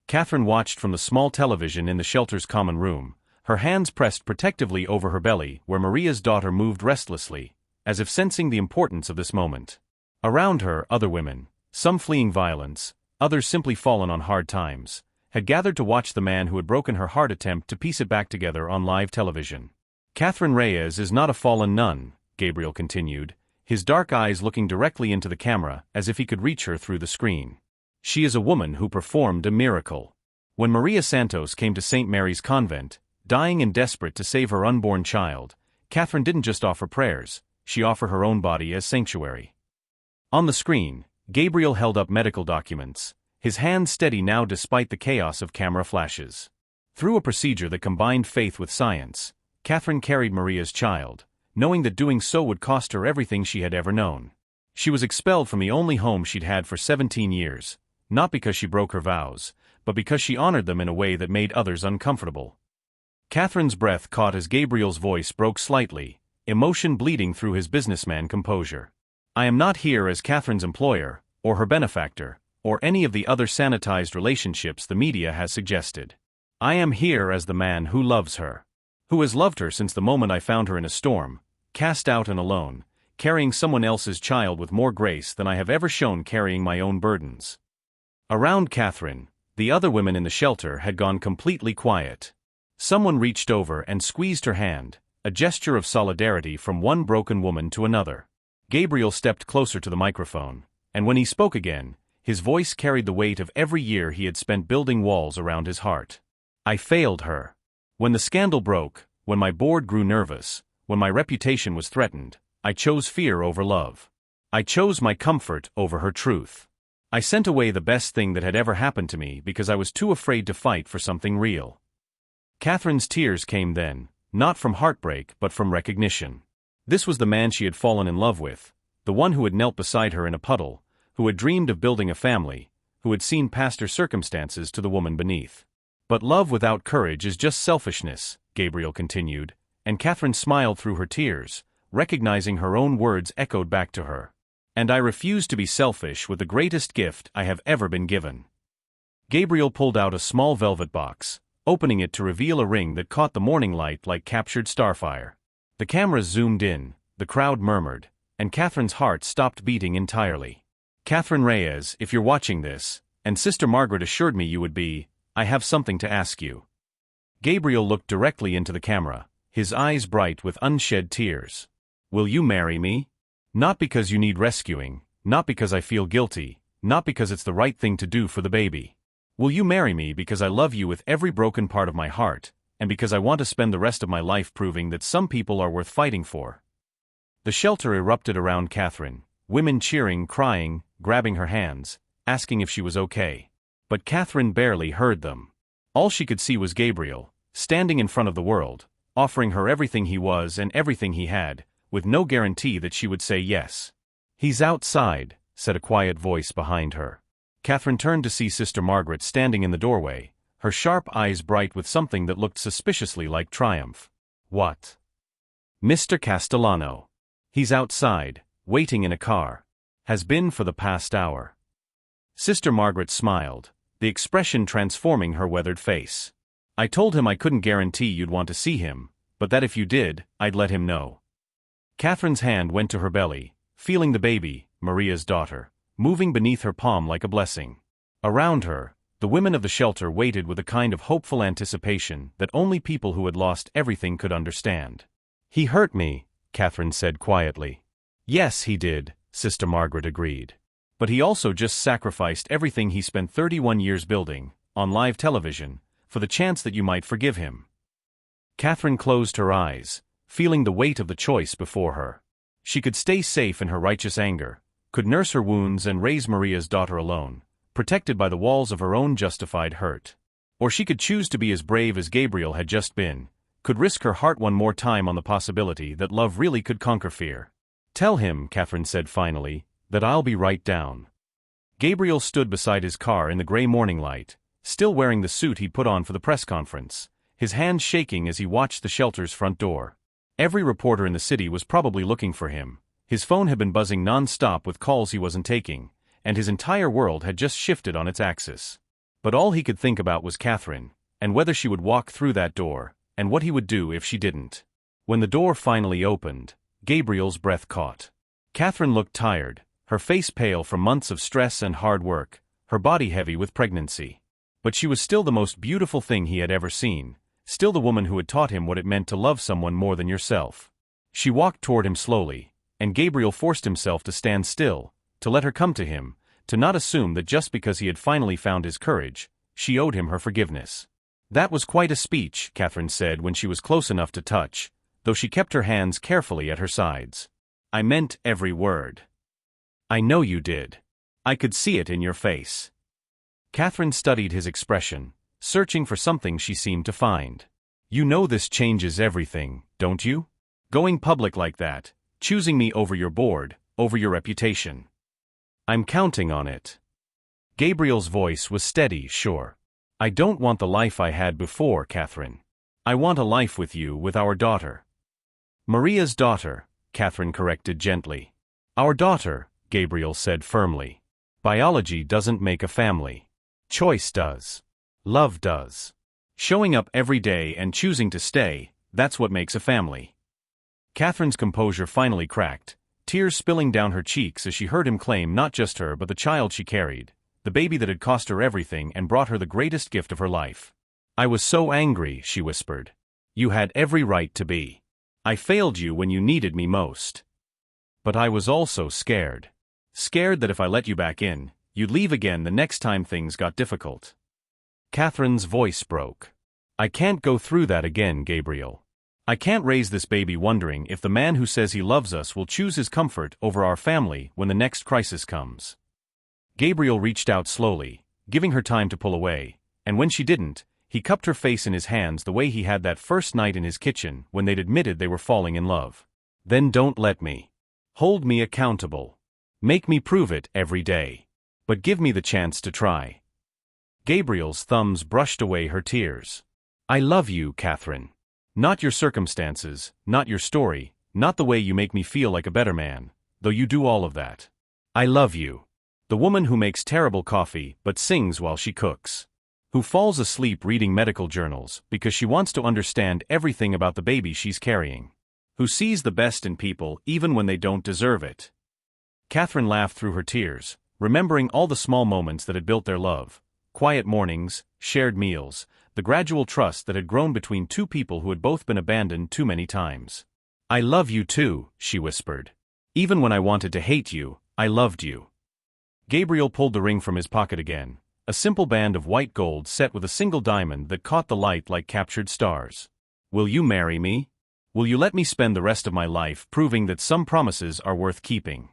[SPEAKER 1] Catherine watched from the small television in the shelter's common room, her hands pressed protectively over her belly where Maria's daughter moved restlessly, as if sensing the importance of this moment. Around her, other women, some fleeing violence, others simply fallen on hard times, had gathered to watch the man who had broken her heart attempt to piece it back together on live television. Catherine Reyes is not a fallen nun, Gabriel continued, his dark eyes looking directly into the camera as if he could reach her through the screen. She is a woman who performed a miracle. When Maria Santos came to St. Mary's Convent, dying and desperate to save her unborn child, Catherine didn't just offer prayers, she offered her own body as sanctuary. On the screen, Gabriel held up medical documents, his hands steady now despite the chaos of camera flashes. Through a procedure that combined faith with science, Catherine carried Maria's child, knowing that doing so would cost her everything she had ever known. She was expelled from the only home she'd had for 17 years, not because she broke her vows, but because she honored them in a way that made others uncomfortable. Catherine's breath caught as Gabriel's voice broke slightly, emotion bleeding through his businessman composure. I am not here as Catherine's employer, or her benefactor, or any of the other sanitized relationships the media has suggested. I am here as the man who loves her. Who has loved her since the moment I found her in a storm, cast out and alone, carrying someone else's child with more grace than I have ever shown carrying my own burdens. Around Catherine, The other women in the shelter had gone completely quiet. Someone reached over and squeezed her hand, a gesture of solidarity from one broken woman to another. Gabriel stepped closer to the microphone, and when he spoke again, his voice carried the weight of every year he had spent building walls around his heart. I failed her. When the scandal broke, when my board grew nervous, when my reputation was threatened, I chose fear over love. I chose my comfort over her truth. I sent away the best thing that had ever happened to me because I was too afraid to fight for something real. Catherine's tears came then, not from heartbreak but from recognition. This was the man she had fallen in love with, the one who had knelt beside her in a puddle, who had dreamed of building a family, who had seen past her circumstances to the woman beneath. But love without courage is just selfishness, Gabriel continued, and Catherine smiled through her tears, recognizing her own words echoed back to her. And I refuse to be selfish with the greatest gift I have ever been given. Gabriel pulled out a small velvet box, opening it to reveal a ring that caught the morning light like captured starfire. The cameras zoomed in, the crowd murmured, and Catherine's heart stopped beating entirely. Catherine Reyes, if you're watching this, and Sister Margaret assured me you would be, I have something to ask you. Gabriel looked directly into the camera, his eyes bright with unshed tears. Will you marry me? Not because you need rescuing, not because I feel guilty, not because it's the right thing to do for the baby. Will you marry me because I love you with every broken part of my heart, and because I want to spend the rest of my life proving that some people are worth fighting for? The shelter erupted around Catherine, women cheering, crying, grabbing her hands, asking if she was okay. But Catherine barely heard them. All she could see was Gabriel, standing in front of the world, offering her everything he was and everything he had, with no guarantee that she would say yes. He's outside, said a quiet voice behind her. Catherine turned to see Sister Margaret standing in the doorway, her sharp eyes bright with something that looked suspiciously like triumph. What? Mr. Castellano. He's outside, waiting in a car. Has been for the past hour. Sister Margaret smiled, the expression transforming her weathered face. I told him I couldn't guarantee you'd want to see him, but that if you did, I'd let him know. Catherine's hand went to her belly, feeling the baby, Maria's daughter, moving beneath her palm like a blessing. Around her, the women of the shelter waited with a kind of hopeful anticipation that only people who had lost everything could understand. He hurt me, Catherine said quietly. Yes, he did, Sister Margaret agreed. But he also just sacrificed everything he spent 31 years building, on live television, for the chance that you might forgive him. Catherine closed her eyes, feeling the weight of the choice before her. She could stay safe in her righteous anger, could nurse her wounds and raise Maria's daughter alone, protected by the walls of her own justified hurt. Or she could choose to be as brave as Gabriel had just been, could risk her heart one more time on the possibility that love really could conquer fear. Tell him, Catherine said finally, that I'll be right down. Gabriel stood beside his car in the gray morning light, still wearing the suit he'd put on for the press conference, his hands shaking as he watched the shelter's front door. Every reporter in the city was probably looking for him. His phone had been buzzing non-stop with calls he wasn't taking, and his entire world had just shifted on its axis. But all he could think about was Catherine, and whether she would walk through that door, and what he would do if she didn't. When the door finally opened, Gabriel's breath caught. Catherine looked tired, her face pale from months of stress and hard work, her body heavy with pregnancy. But she was still the most beautiful thing he had ever seen, still the woman who had taught him what it meant to love someone more than yourself. She walked toward him slowly, and Gabriel forced himself to stand still, to let her come to him, to not assume that just because he had finally found his courage, she owed him her forgiveness. That was quite a speech, Catherine said when she was close enough to touch, though she kept her hands carefully at her sides. I meant every word. I know you did. I could see it in your face. Catherine studied his expression, searching for something she seemed to find. You know this changes everything, don't you? Going public like that, choosing me over your board, over your reputation. I'm counting on it. Gabriel's voice was steady, sure. I don't want the life I had before, Catherine. I want a life with you, with our daughter. Maria's daughter, Catherine corrected gently. Our daughter, Gabriel said firmly. Biology doesn't make a family. Choice does. Love does. Showing up every day and choosing to stay, that's what makes a family. Catherine's composure finally cracked, tears spilling down her cheeks as she heard him claim not just her but the child she carried, the baby that had cost her everything and brought her the greatest gift of her life. "I was so angry," she whispered. "You had every right to be. I failed you when you needed me most. But I was also scared. Scared that if I let you back in, you'd leave again the next time things got difficult." Catherine's voice broke. "I can't go through that again, Gabriel. I can't raise this baby wondering if the man who says he loves us will choose his comfort over our family when the next crisis comes." Gabriel reached out slowly, giving her time to pull away, and when she didn't, he cupped her face in his hands the way he had that first night in his kitchen when they'd admitted they were falling in love. "Then don't let me. Hold me accountable. Make me prove it every day. But give me the chance to try." Gabriel's thumbs brushed away her tears. "I love you, Catherine. Not your circumstances, not your story, not the way you make me feel like a better man, though you do all of that. I love you. The woman who makes terrible coffee but sings while she cooks. Who falls asleep reading medical journals because she wants to understand everything about the baby she's carrying. Who sees the best in people even when they don't deserve it." Catherine laughed through her tears, remembering all the small moments that had built their love. Quiet mornings, shared meals, the gradual trust that had grown between two people who had both been abandoned too many times. "I love you too," she whispered. "Even when I wanted to hate you, I loved you." Gabriel pulled the ring from his pocket again, a simple band of white gold set with a single diamond that caught the light like captured stars. "Will you marry me? Will you let me spend the rest of my life proving that some promises are worth keeping?"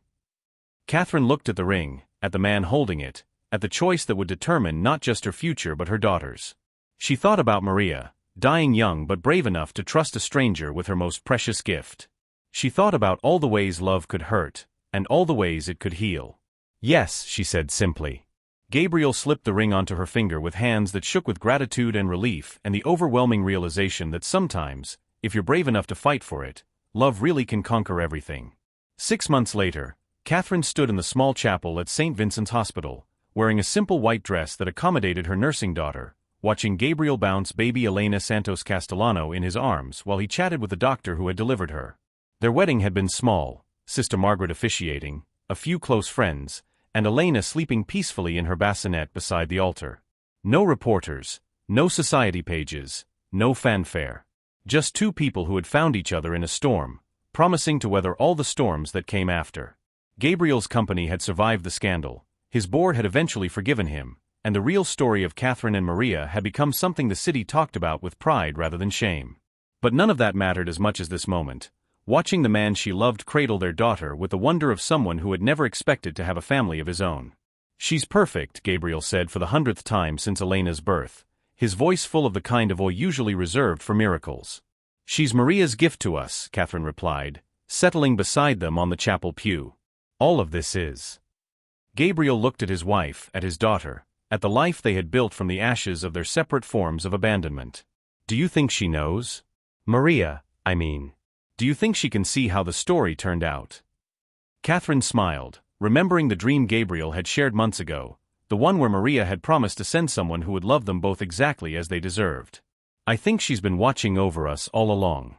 [SPEAKER 1] Catherine looked at the ring, at the man holding it, at the choice that would determine not just her future but her daughter's. She thought about Maria, dying young but brave enough to trust a stranger with her most precious gift. She thought about all the ways love could hurt, and all the ways it could heal. "Yes," she said simply. Gabriel slipped the ring onto her finger with hands that shook with gratitude and relief and the overwhelming realization that sometimes, if you're brave enough to fight for it, love really can conquer everything. 6 months later, Catherine stood in the small chapel at St. Vincent's Hospital, wearing a simple white dress that accommodated her nursing daughter, watching Gabriel bounce baby Elena Santos Castellano in his arms while he chatted with the doctor who had delivered her. Their wedding had been small, Sister Margaret officiating, a few close friends, and Elena sleeping peacefully in her bassinet beside the altar. No reporters, no society pages, no fanfare. Just two people who had found each other in a storm, promising to weather all the storms that came after. Gabriel's company had survived the scandal, his board had eventually forgiven him, and the real story of Catherine and Maria had become something the city talked about with pride rather than shame. But none of that mattered as much as this moment, watching the man she loved cradle their daughter with the wonder of someone who had never expected to have a family of his own. "She's perfect," Gabriel said for the 100th time since Elena's birth, his voice full of the kind of awe usually reserved for miracles. "She's Maria's gift to us," Catherine replied, settling beside them on the chapel pew. "All of this is." Gabriel looked at his wife, at his daughter, at the life they had built from the ashes of their separate forms of abandonment. "Do you think she knows? Maria, I mean. Do you think she can see how the story turned out?" Catherine smiled, remembering the dream Gabriel had shared months ago, the one where Maria had promised to send someone who would love them both exactly as they deserved. "I think she's been watching over us all along."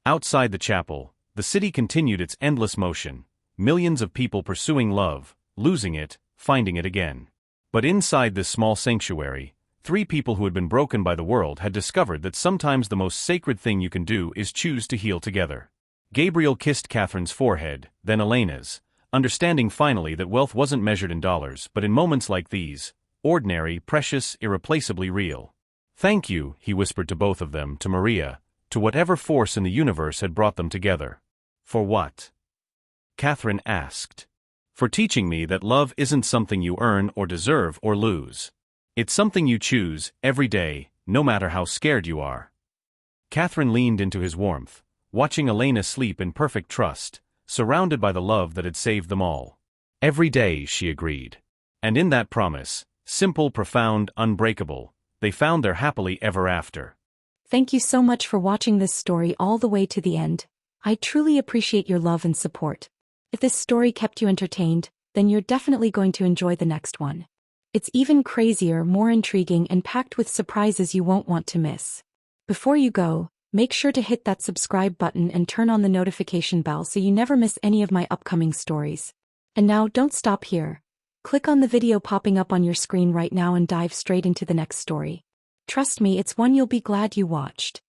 [SPEAKER 1] Outside the chapel, the city continued its endless motion, millions of people pursuing love, losing it, finding it again. But inside this small sanctuary, 3 people who had been broken by the world had discovered that sometimes the most sacred thing you can do is choose to heal together. Gabriel kissed Catherine's forehead, then Elena's, understanding finally that wealth wasn't measured in dollars but in moments like these, ordinary, precious, irreplaceably real. "Thank you," he whispered to both of them, to Maria, to whatever force in the universe had brought them together. "For what?" Catherine asked. "For teaching me that love isn't something you earn or deserve or lose. It's something you choose, every day, no matter how scared you are." Catherine leaned into his warmth, watching Elena sleep in perfect trust, surrounded by the love that had saved them all. "Every day," she agreed. And in that promise, simple, profound, unbreakable, they found their happily ever after.
[SPEAKER 2] Thank you so much for watching this story all the way to the end. I truly appreciate your love and support. If this story kept you entertained, then you're definitely going to enjoy the next one. It's even crazier, more intriguing, and packed with surprises you won't want to miss. Before you go, make sure to hit that subscribe button and turn on the notification bell so you never miss any of my upcoming stories. And now don't stop here. Click on the video popping up on your screen right now and dive straight into the next story. Trust me, it's one you'll be glad you watched.